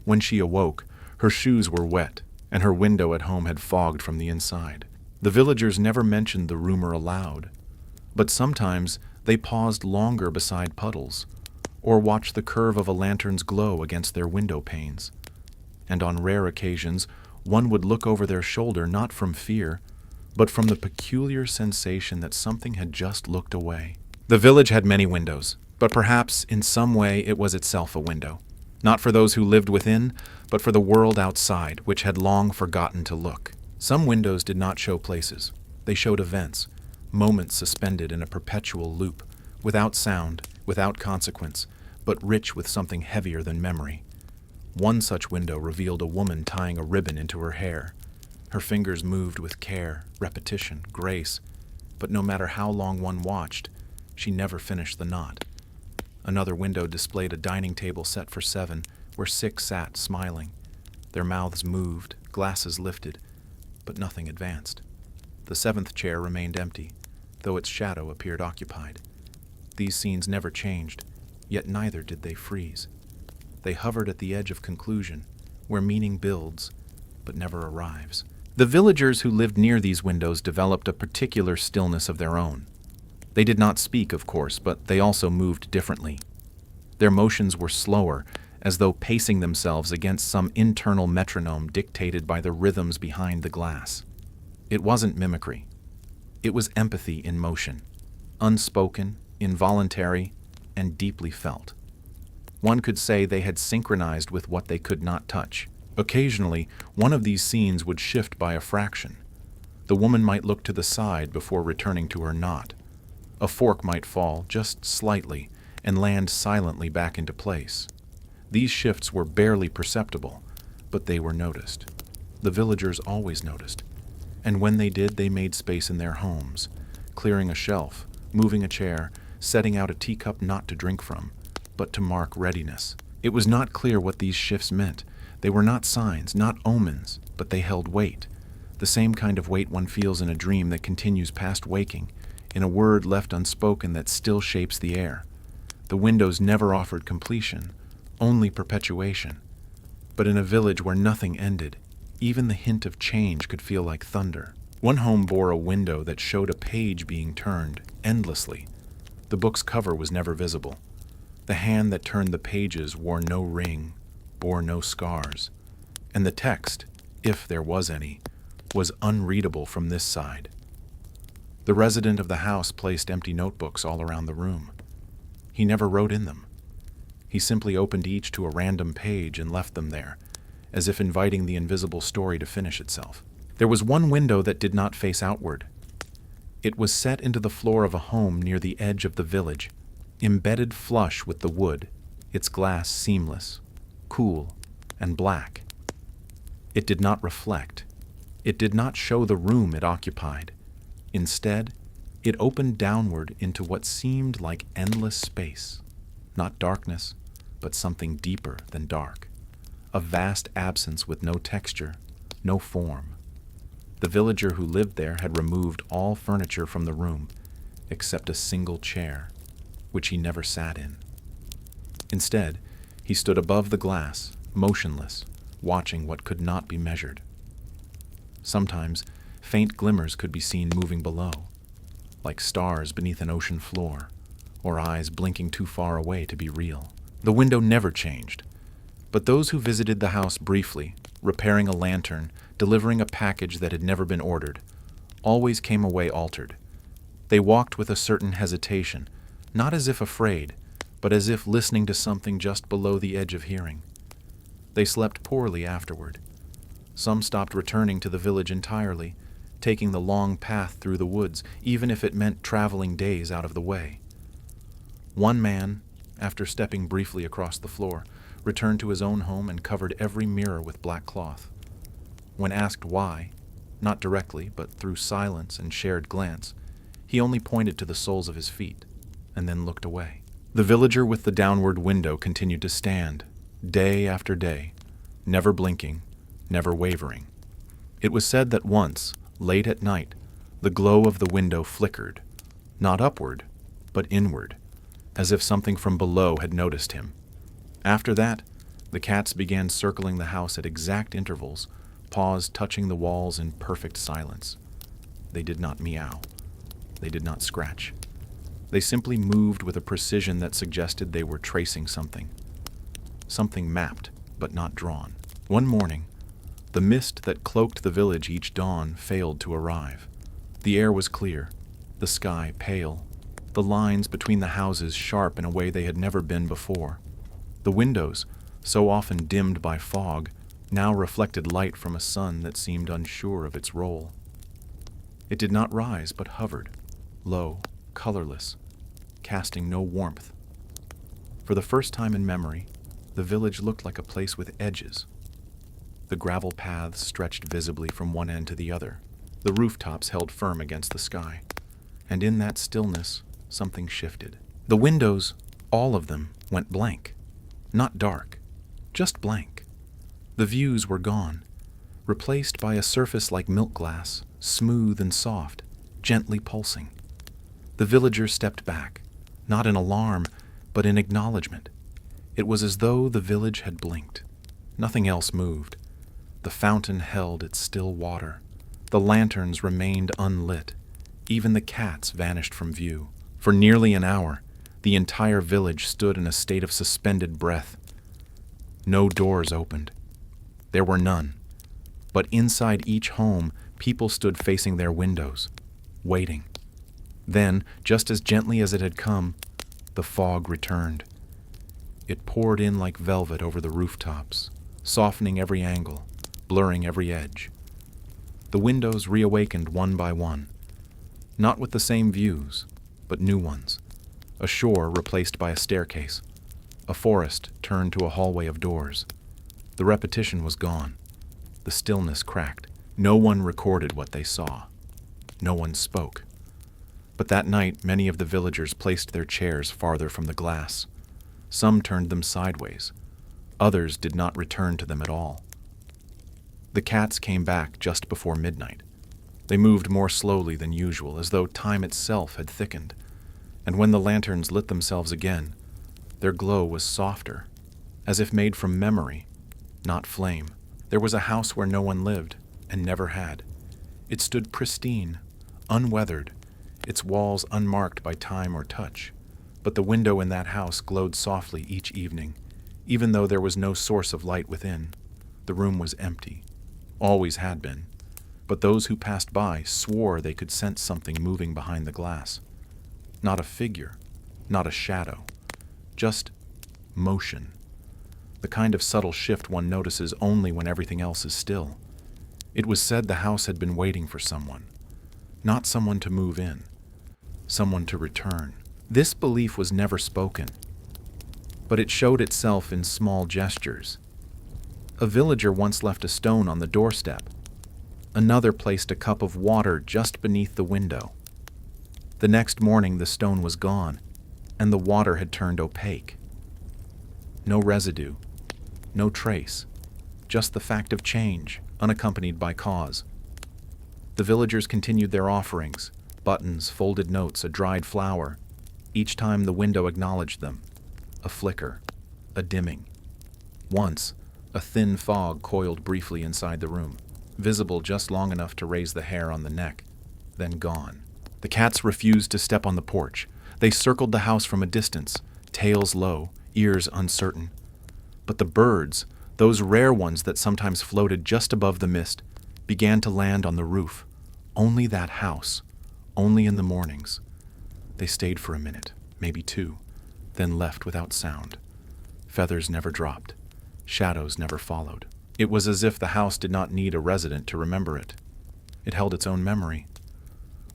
When she awoke, her shoes were wet, and her window at home had fogged from the inside. The villagers never mentioned the rumor aloud, but sometimes they paused longer beside puddles, or watched the curve of a lantern's glow against their window panes. And on rare occasions, one would look over their shoulder not from fear, but from the peculiar sensation that something had just looked away. The village had many windows, but perhaps in some way it was itself a window, not for those who lived within, but for the world outside, which had long forgotten to look. Some windows did not show places. They showed events, moments suspended in a perpetual loop, without sound, without consequence, but rich with something heavier than memory. One such window revealed a woman tying a ribbon into her hair. Her fingers moved with care, repetition, grace, but no matter how long one watched, she never finished the knot. Another window displayed a dining table set for 7, where 6 sat smiling. Their mouths moved, glasses lifted, but nothing advanced. The 7th chair remained empty, though its shadow appeared occupied. These scenes never changed, yet neither did they freeze. They hovered at the edge of conclusion, where meaning builds, but never arrives. The villagers who lived near these windows developed a particular stillness of their own. They did not speak, of course, but they also moved differently. Their motions were slower, as though pacing themselves against some internal metronome dictated by the rhythms behind the glass. It wasn't mimicry. It was empathy in motion, unspoken, involuntary, and deeply felt. One could say they had synchronized with what they could not touch. Occasionally, one of these scenes would shift by a fraction. The woman might look to the side before returning to her knot. A fork might fall, just slightly, and land silently back into place. These shifts were barely perceptible, but they were noticed. The villagers always noticed, and when they did, they made space in their homes, clearing a shelf, moving a chair, setting out a teacup not to drink from, but to mark readiness. It was not clear what these shifts meant. They were not signs, not omens, but they held weight, the same kind of weight one feels in a dream that continues past waking, in a word left unspoken that still shapes the air. The windows never offered completion, only perpetuation. But in a village where nothing ended, even the hint of change could feel like thunder. One home bore a window that showed a page being turned, endlessly. The book's cover was never visible. The hand that turned the pages wore no ring, bore no scars. And the text, if there was any, was unreadable from this side. The resident of the house placed empty notebooks all around the room. He never wrote in them. He simply opened each to a random page and left them there, as if inviting the invisible story to finish itself. There was one window that did not face outward. It was set into the floor of a home near the edge of the village, embedded flush with the wood, its glass seamless, cool, and black. It did not reflect. It did not show the room it occupied. Instead, it opened downward into what seemed like endless space. Not darkness, but something deeper than dark. A vast absence with no texture, no form. The villager who lived there had removed all furniture from the room, except a single chair, which he never sat in. Instead, he stood above the glass, motionless, watching what could not be measured. Sometimes, faint glimmers could be seen moving below, like stars beneath an ocean floor, or eyes blinking too far away to be real. The window never changed, but those who visited the house briefly, repairing a lantern, delivering a package that had never been ordered, always came away altered. They walked with a certain hesitation, not as if afraid, but as if listening to something just below the edge of hearing. They slept poorly afterward. Some stopped returning to the village entirely, taking the long path through the woods, even if it meant traveling days out of the way. One man, after stepping briefly across the floor, returned to his own home and covered every mirror with black cloth. When asked why, not directly, but through silence and shared glance. He only pointed to the soles of his feet, and then looked away. The villager with the downward window continued to stand, day after day, never blinking, never wavering. It was said that once, late at night, the glow of the window flickered, not upward, but inward, as if something from below had noticed him. After that, the cats began circling the house at exact intervals, paws touching the walls in perfect silence. They did not meow. They did not scratch. They simply moved with a precision that suggested they were tracing something. Something mapped, but not drawn. One morning, the mist that cloaked the village each dawn failed to arrive. The air was clear, the sky pale, the lines between the houses sharp in a way they had never been before. The windows, so often dimmed by fog, now reflected light from a sun that seemed unsure of its role. It did not rise, but hovered, low, colorless, casting no warmth. For the first time in memory, the village looked like a place with edges. The gravel paths stretched visibly from one end to the other. The rooftops held firm against the sky. And in that stillness, something shifted. The windows, all of them, went blank. Not dark, just blank. The views were gone, replaced by a surface like milk glass, smooth and soft, gently pulsing. The villager stepped back, not in alarm, but in acknowledgement. It was as though the village had blinked. Nothing else moved. The fountain held its still water. The lanterns remained unlit. Even the cats vanished from view. For nearly an hour, the entire village stood in a state of suspended breath. No doors opened. There were none. But inside each home, people stood facing their windows, waiting. Then, just as gently as it had come, the fog returned. It poured in like velvet over the rooftops, softening every angle, blurring every edge. The windows reawakened one by one, not with the same views, but new ones. A shore replaced by a staircase. A forest turned to a hallway of doors. The repetition was gone. The stillness cracked. No one recorded what they saw. No one spoke. But that night, many of the villagers placed their chairs farther from the glass. Some turned them sideways. Others did not return to them at all. The cats came back just before midnight. They moved more slowly than usual, as though time itself had thickened. And when the lanterns lit themselves again, their glow was softer, as if made from memory, not flame. There was a house where no one lived, and never had. It stood pristine, unweathered, its walls unmarked by time or touch. But the window in that house glowed softly each evening, even though there was no source of light within. The room was empty, always had been. But those who passed by swore they could sense something moving behind the glass. Not a figure, not a shadow, just motion. The kind of subtle shift one notices only when everything else is still. It was said the house had been waiting for someone. Not someone to move in, someone to return. This belief was never spoken, but it showed itself in small gestures. A villager once left a stone on the doorstep. Another placed a cup of water just beneath the window. The next morning the stone was gone, and the water had turned opaque. No residue, no trace, just the fact of change, unaccompanied by cause. The villagers continued their offerings, buttons, folded notes, a dried flower. Each time the window acknowledged them, a flicker, a dimming. Once, a thin fog coiled briefly inside the room, visible just long enough to raise the hair on the neck, then gone. The cats refused to step on the porch. They circled the house from a distance, tails low, ears uncertain. But the birds, those rare ones that sometimes floated just above the mist, began to land on the roof. Only that house, only in the mornings. They stayed for a minute, maybe two, then left without sound. Feathers never dropped. Shadows never followed. It was as if the house did not need a resident to remember it. It held its own memory.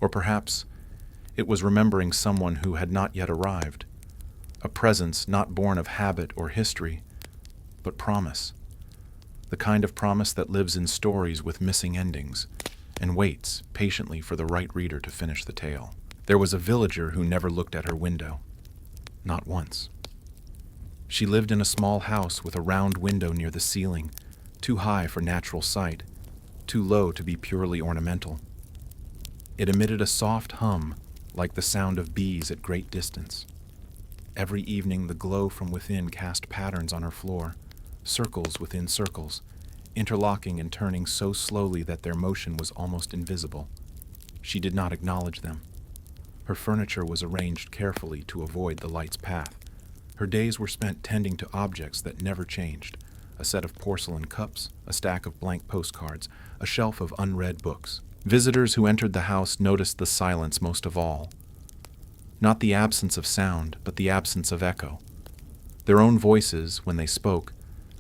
Or perhaps it was remembering someone who had not yet arrived. A presence not born of habit or history, but promise. The kind of promise that lives in stories with missing endings, and waits patiently for the right reader to finish the tale. There was a villager who never looked at her window. Not once. She lived in a small house with a round window near the ceiling, too high for natural sight, too low to be purely ornamental. It emitted a soft hum, like the sound of bees at great distance. Every evening the glow from within cast patterns on her floor, circles within circles, interlocking and turning so slowly that their motion was almost invisible. She did not acknowledge them. Her furniture was arranged carefully to avoid the light's path. Her days were spent tending to objects that never changed: a set of porcelain cups, a stack of blank postcards, a shelf of unread books. Visitors who entered the house noticed the silence most of all. Not the absence of sound, but the absence of echo. Their own voices, when they spoke,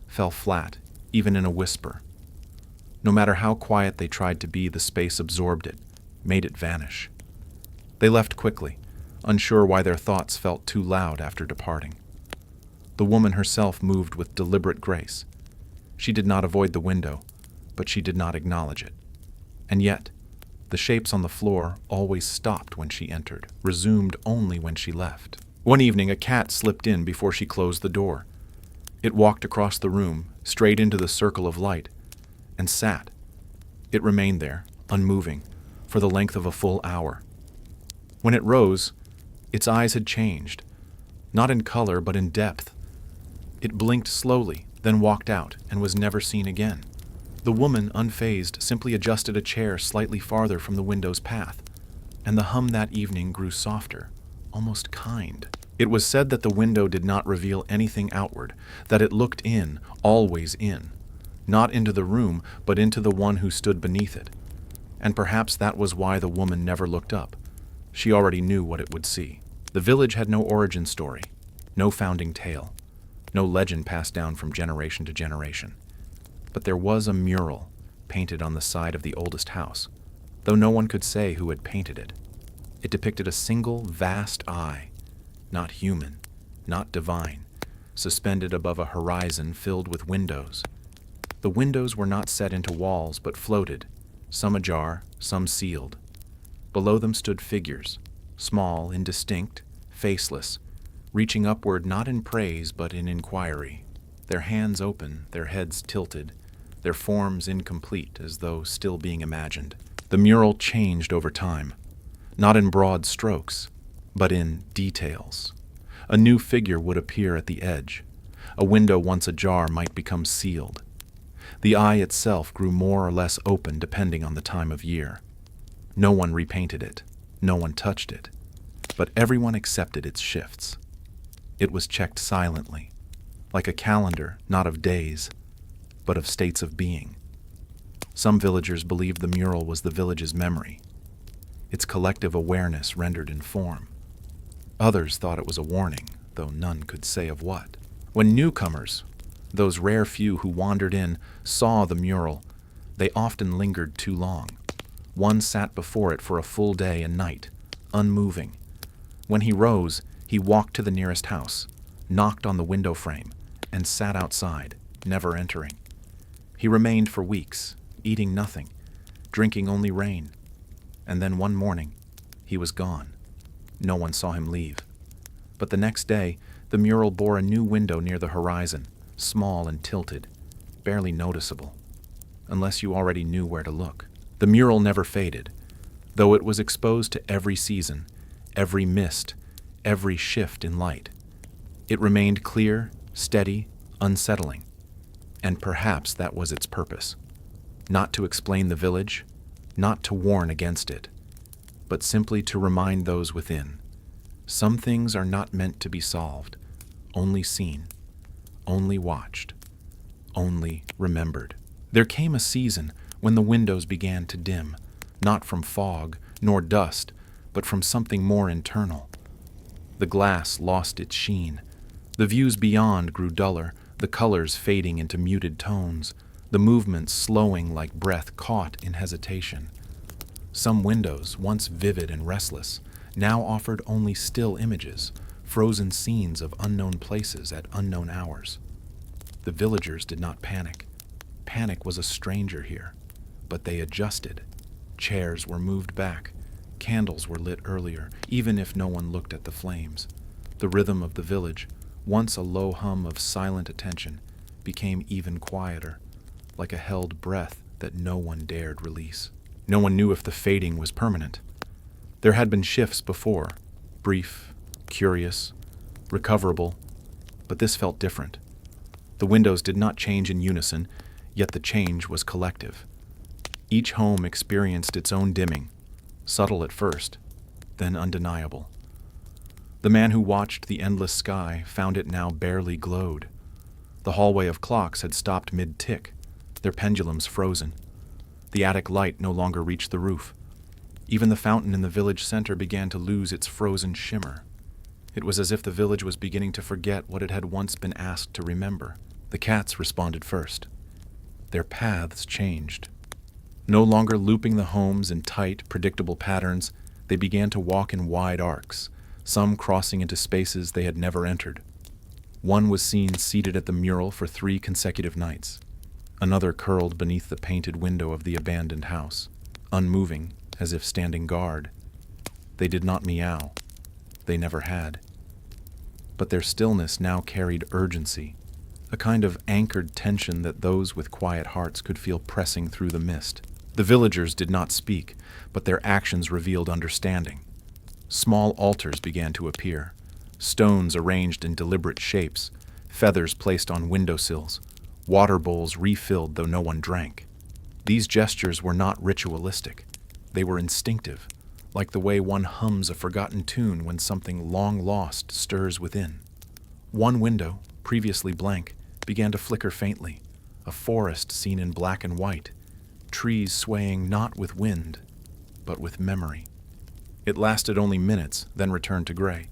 fell flat, even in a whisper. No matter how quiet they tried to be, the space absorbed it, made it vanish. They left quickly, unsure why their thoughts felt too loud after departing. The woman herself moved with deliberate grace. She did not avoid the window, but she did not acknowledge it. And yet, the shapes on the floor always stopped when she entered, resumed only when she left. One evening, a cat slipped in before she closed the door. It walked across the room, straight into the circle of light, and sat. It remained there, unmoving, for the length of a full hour. When it rose, its eyes had changed, not in color but in depth. It blinked slowly, then walked out, and was never seen again. The woman, unfazed, simply adjusted a chair slightly farther from the window's path, and the hum that evening grew softer, almost kind. It was said that the window did not reveal anything outward, that it looked in, always in, not into the room, but into the one who stood beneath it. And perhaps that was why the woman never looked up. She already knew what it would see. The village had no origin story, no founding tale, no legend passed down from generation to generation. But there was a mural painted on the side of the oldest house, though no one could say who had painted it. It depicted a single vast eye, not human, not divine, suspended above a horizon filled with windows. The windows were not set into walls, but floated, some ajar, some sealed. Below them stood figures, small, indistinct, faceless, reaching upward not in praise but in inquiry, their hands open, their heads tilted, their forms incomplete, as though still being imagined. The mural changed over time, not in broad strokes, but in details. A new figure would appear at the edge. A window once ajar might become sealed. The eye itself grew more or less open depending on the time of year. No one repainted it, no one touched it, but everyone accepted its shifts. It was checked silently, like a calendar not of days, but of states of being. Some villagers believed the mural was the village's memory, its collective awareness rendered in form. Others thought it was a warning, though none could say of what. When newcomers, those rare few who wandered in, saw the mural, they often lingered too long. One sat before it for a full day and night, unmoving. When he rose, he walked to the nearest house, knocked on the window frame, and sat outside, never entering. He remained for weeks, eating nothing, drinking only rain. And then one morning, he was gone. No one saw him leave. But the next day, the mural bore a new window near the horizon, small and tilted, barely noticeable, unless you already knew where to look. The mural never faded, though it was exposed to every season, every mist, every shift in light. It remained clear, steady, unsettling. And perhaps that was its purpose. Not to explain the village, not to warn against it, but simply to remind those within. Some things are not meant to be solved, only seen, only watched, only remembered. There came a season when the windows began to dim, not from fog nor dust, but from something more internal. The glass lost its sheen. The views beyond grew duller, the colors fading into muted tones, the movements slowing like breath caught in hesitation. Some windows, once vivid and restless, now offered only still images, frozen scenes of unknown places at unknown hours. The villagers did not panic. Panic was a stranger here, but they adjusted. Chairs were moved back. Candles were lit earlier, even if no one looked at the flames. The rhythm of the village, once a low hum of silent attention, became even quieter, like a held breath that no one dared release. No one knew if the fading was permanent. There had been shifts before, brief, curious, recoverable, but this felt different. The windows did not change in unison, yet the change was collective. Each home experienced its own dimming, subtle at first, then undeniable. The man who watched the endless sky found it now barely glowed. The hallway of clocks had stopped mid-tick, their pendulums frozen. The attic light no longer reached the roof. Even the fountain in the village center began to lose its frozen shimmer. It was as if the village was beginning to forget what it had once been asked to remember. The cats responded first. Their paths changed. No longer looping the homes in tight, predictable patterns, they began to walk in wide arcs, some crossing into spaces they had never entered. One was seen seated at the mural for 3 consecutive nights. Another curled beneath the painted window of the abandoned house, unmoving, as if standing guard. They did not meow. They never had. But their stillness now carried urgency, a kind of anchored tension that those with quiet hearts could feel pressing through the mist. The villagers did not speak, but their actions revealed understanding. Small altars began to appear, stones arranged in deliberate shapes, feathers placed on windowsills, water bowls refilled though no one drank. These gestures were not ritualistic. They were instinctive, like the way one hums a forgotten tune when something long lost stirs within. One window, previously blank, began to flicker faintly, a forest seen in black and white, trees swaying not with wind, but with memory. It lasted only minutes, then returned to gray,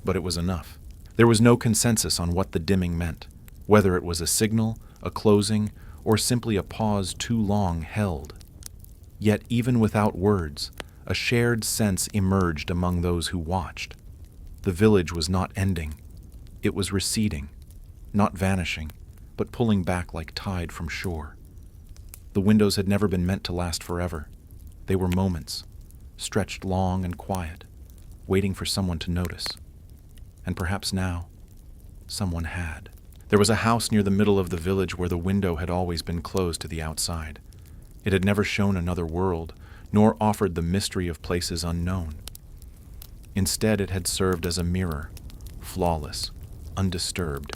but it was enough. There was no consensus on what the dimming meant, whether it was a signal, a closing, or simply a pause too long held. Yet even without words, a shared sense emerged among those who watched. The village was not ending. It was receding, not vanishing, but pulling back like tide from shore. The windows had never been meant to last forever. They were moments, stretched long and quiet, waiting for someone to notice. And perhaps now, someone had. There was a house near the middle of the village where the window had always been closed to the outside. It had never shown another world, nor offered the mystery of places unknown. Instead, it had served as a mirror, flawless, undisturbed,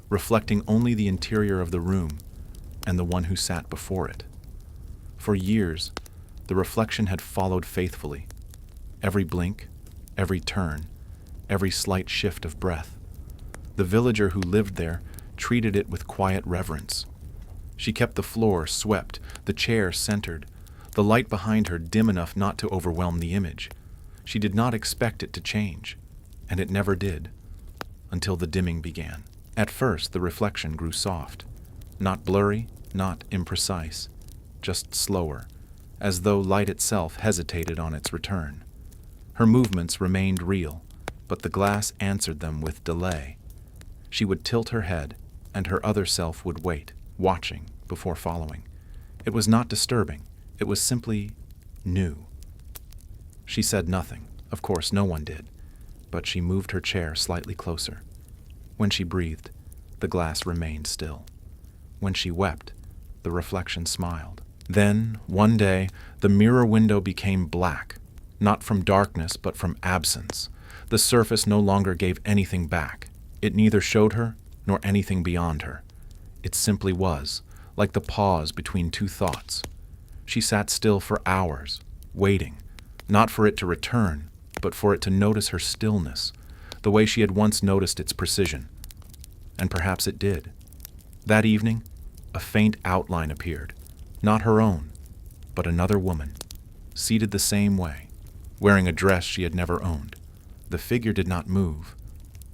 reflecting only the interior of the room and the one who sat before it. For years, the reflection had followed faithfully, every blink, every turn, every slight shift of breath. The villager who lived there treated it with quiet reverence. She kept the floor swept, the chair centered, the light behind her dim enough not to overwhelm the image. She did not expect it to change, and it never did, until the dimming began. At first, the reflection grew soft, not blurry, not imprecise, just slower, as though light itself hesitated on its return. Her movements remained real, but the glass answered them with delay. She would tilt her head, and her other self would wait, watching before following. It was not disturbing. It was simply new. She said nothing. Of course, no one did, but she moved her chair slightly closer. When she breathed, the glass remained still. When she wept, the reflection smiled. Then, one day, the mirror window became black, not from darkness, but from absence. The surface no longer gave anything back. It neither showed her nor anything beyond her. It simply was, like the pause between two thoughts. She sat still for hours, waiting, not for it to return, but for it to notice her stillness, the way she had once noticed its precision. And perhaps it did. That evening, a faint outline appeared, not her own, but another woman, seated the same way, wearing a dress she had never owned. The figure did not move,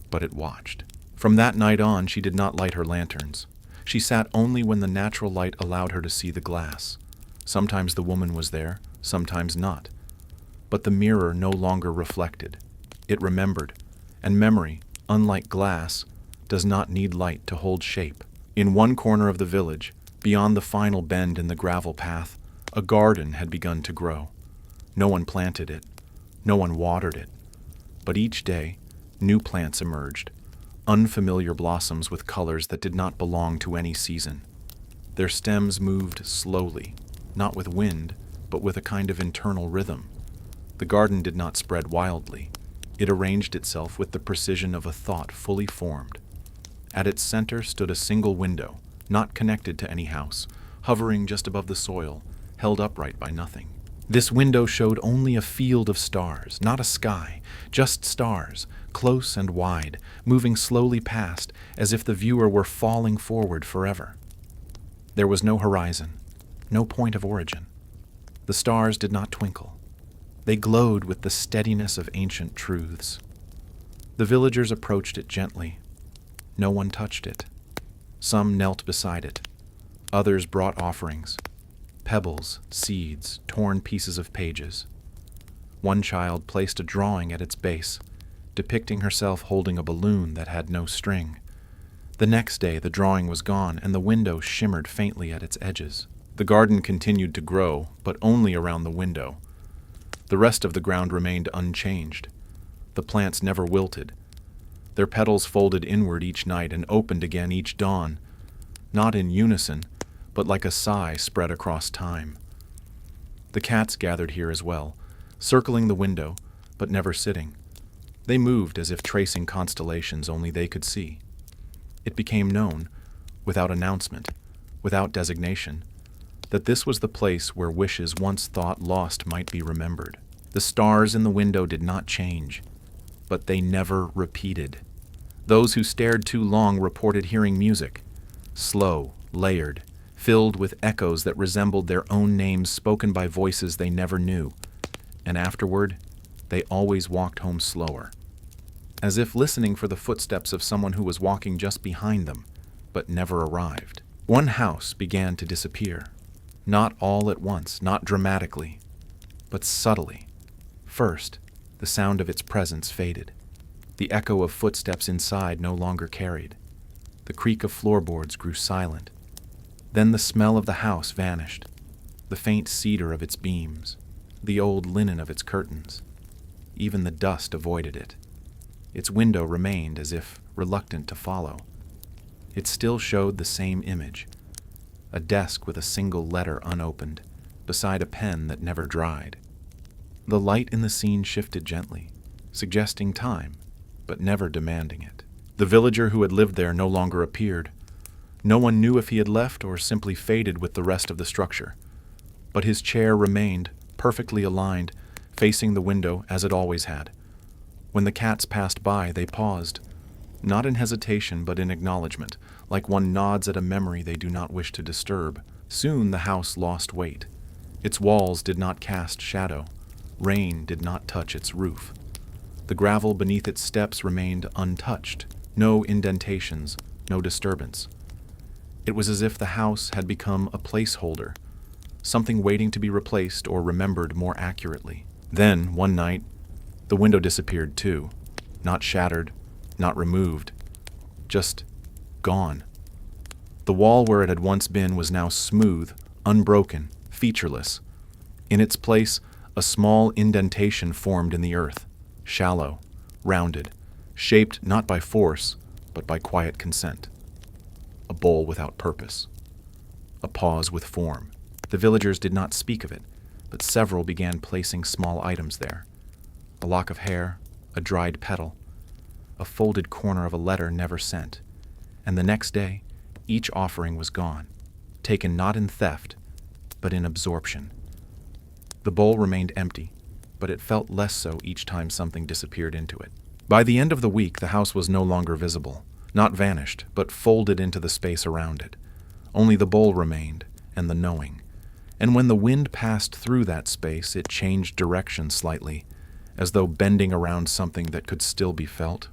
but it watched. From that night on, she did not light her lanterns. She sat only when the natural light allowed her to see the glass. Sometimes the woman was there, sometimes not. But the mirror no longer reflected. It remembered, and memory, unlike glass, does not need light to hold shape. In one corner of the village, beyond the final bend in the gravel path, A garden had begun to grow. No one planted it. No one watered it. But each day, new plants emerged, unfamiliar blossoms with colors that did not belong to any season. Their stems moved slowly, not with wind, but with a kind of internal rhythm. The garden did not spread wildly. It arranged itself with the precision of a thought fully formed. At its center stood a single window, not connected to any house, hovering just above the soil, held upright by nothing. This window showed only a field of stars, not a sky, just stars, close and wide, moving slowly past, as if the viewer were falling forward forever. There was no horizon, no point of origin. The stars did not twinkle. They glowed with the steadiness of ancient truths. The villagers approached it gently. No one touched it. Some knelt beside it. Others brought offerings. Pebbles, seeds, torn pieces of pages. One child placed a drawing at its base, depicting herself holding a balloon that had no string. The next day the drawing was gone and the window shimmered faintly at its edges. The garden continued to grow, but only around the window. The rest of the ground remained unchanged. The plants never wilted. Their petals folded inward each night and opened again each dawn, not in unison, but like a sigh spread across time. The cats gathered here as well, circling the window, but never sitting. They moved as if tracing constellations only they could see. It became known, without announcement, without designation, that this was the place where wishes once thought lost might be remembered. The stars in the window did not change, but they never repeated. Those who stared too long reported hearing music, slow, layered, filled with echoes that resembled their own names spoken by voices they never knew, and afterward, they always walked home slower, as if listening for the footsteps of someone who was walking just behind them, but never arrived. One house began to disappear, not all at once, not dramatically, but subtly. First, the sound of its presence faded. The echo of footsteps inside no longer carried. The creak of floorboards grew silent. Then the smell of the house vanished, the faint cedar of its beams, the old linen of its curtains. Even the dust avoided it. Its window remained as if reluctant to follow. It still showed the same image, a desk with a single letter unopened, beside a pen that never dried. The light in the scene shifted gently, suggesting time, but never demanding it. The villager who had lived there no longer appeared. No one knew if he had left or simply faded with the rest of the structure. But his chair remained, perfectly aligned, facing the window as it always had. When the cats passed by, they paused, not in hesitation but in acknowledgement, like one nods at a memory they do not wish to disturb. Soon the house lost weight. Its walls did not cast shadow. Rain did not touch its roof. The gravel beneath its steps remained untouched. No indentations, no disturbance. It was as if the house had become a placeholder, something waiting to be replaced or remembered more accurately. Then, one night, the window disappeared too. Not shattered, not removed, just gone. The wall where it had once been was now smooth, unbroken, featureless. In its place, a small indentation formed in the earth, shallow, rounded, shaped not by force, but by quiet consent. A bowl without purpose. A pause with form. The villagers did not speak of it, but several began placing small items there. A lock of hair, a dried petal, a folded corner of a letter never sent. And the next day, each offering was gone, taken not in theft, but in absorption. The bowl remained empty, but it felt less so each time something disappeared into it. By the end of the week, the house was no longer visible, not vanished, but folded into the space around it. Only the bowl remained, and the knowing. And when the wind passed through that space, it changed direction slightly, as though bending around something that could still be felt,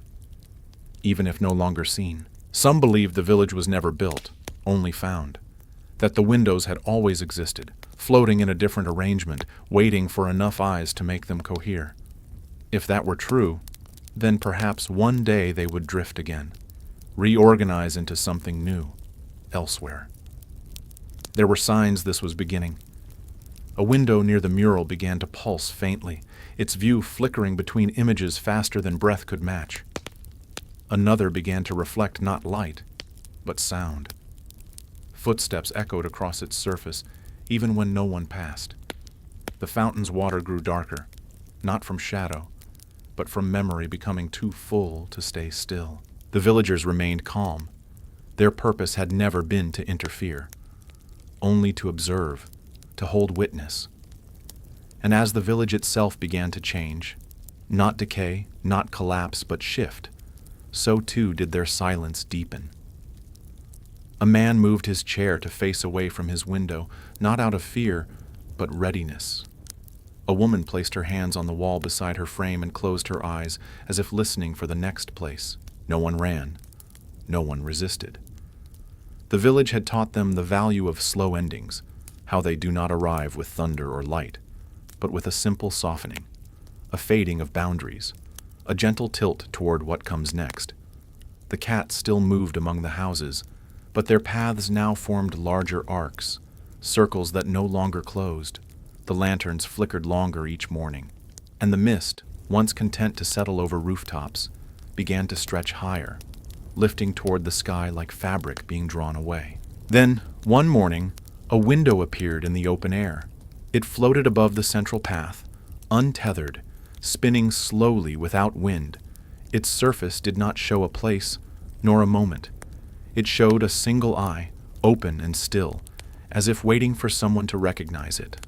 even if no longer seen. Some believed the village was never built, only found, that the windows had always existed, floating in a different arrangement, waiting for enough eyes to make them cohere. If that were true, then perhaps one day they would drift again, reorganize into something new, elsewhere. There were signs this was beginning. A window near the mural began to pulse faintly, its view flickering between images faster than breath could match. Another began to reflect not light, but sound. Footsteps echoed across its surface, even when no one passed. The fountain's water grew darker, not from shadow, but from memory becoming too full to stay still. The villagers remained calm. Their purpose had never been to interfere, only to observe, to hold witness. And as the village itself began to change, not decay, not collapse, but shift, so too did their silence deepen. A man moved his chair to face away from his window, not out of fear, but readiness. A woman placed her hands on the wall beside her frame and closed her eyes, as if listening for the next place. No one ran. No one resisted. The village had taught them the value of slow endings, how they do not arrive with thunder or light, but with a simple softening, a fading of boundaries, a gentle tilt toward what comes next. The cats still moved among the houses, but their paths now formed larger arcs, circles that no longer closed. The lanterns flickered longer each morning, and the mist, once content to settle over rooftops, began to stretch higher, lifting toward the sky like fabric being drawn away. Then, one morning, a window appeared in the open air. It floated above the central path, untethered, spinning slowly without wind. Its surface did not show a place, nor a moment. It showed a single eye, open and still, as if waiting for someone to recognize it.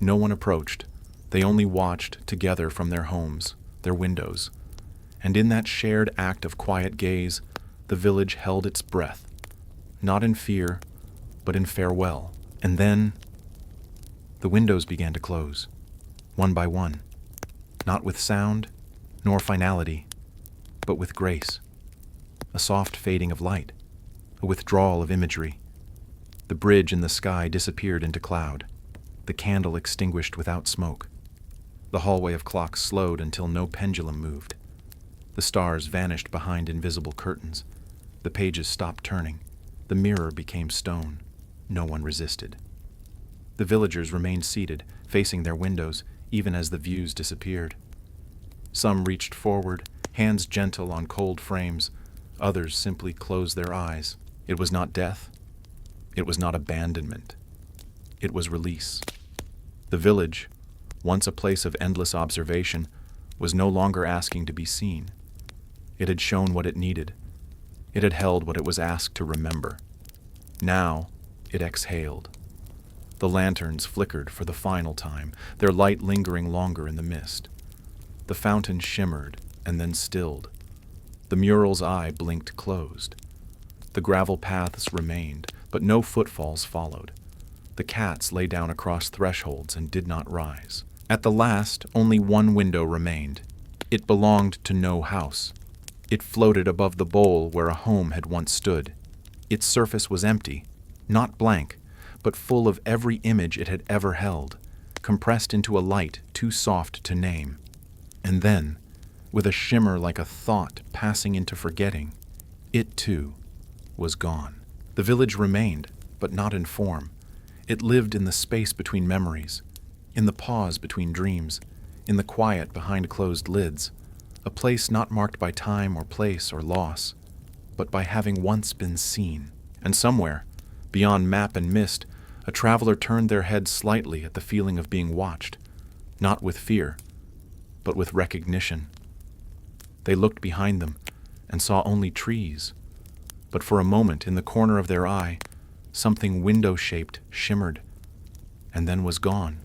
No one approached. They only watched together from their homes, their windows. And in that shared act of quiet gaze, the village held its breath, not in fear, but in farewell. And then the windows began to close, one by one, not with sound nor finality, but with grace. A soft fading of light, a withdrawal of imagery. The bridge in the sky disappeared into cloud, the candle extinguished without smoke. The hallway of clocks slowed until no pendulum moved. The stars vanished behind invisible curtains. The pages stopped turning. The mirror became stone. No one resisted. The villagers remained seated, facing their windows, even as the views disappeared. Some reached forward, hands gentle on cold frames. Others simply closed their eyes. It was not death. It was not abandonment. It was release. The village, once a place of endless observation, was no longer asking to be seen. It had shown what it needed. It had held what it was asked to remember. Now it exhaled. The lanterns flickered for the final time, their light lingering longer in the mist. The fountain shimmered and then stilled. The mural's eye blinked closed. The gravel paths remained, but no footfalls followed. The cats lay down across thresholds and did not rise. At the last, only one window remained. It belonged to no house. It floated above the bowl where a home had once stood. Its surface was empty, not blank, but full of every image it had ever held, compressed into a light too soft to name. And then, with a shimmer like a thought passing into forgetting, it too was gone. The village remained, but not in form. It lived in the space between memories, in the pause between dreams, in the quiet behind closed lids, a place not marked by time or place or loss, but by having once been seen. And somewhere, beyond map and mist, a traveler turned their head slightly at the feeling of being watched, not with fear, but with recognition. They looked behind them and saw only trees, but for a moment in the corner of their eye, something window-shaped shimmered, and then was gone.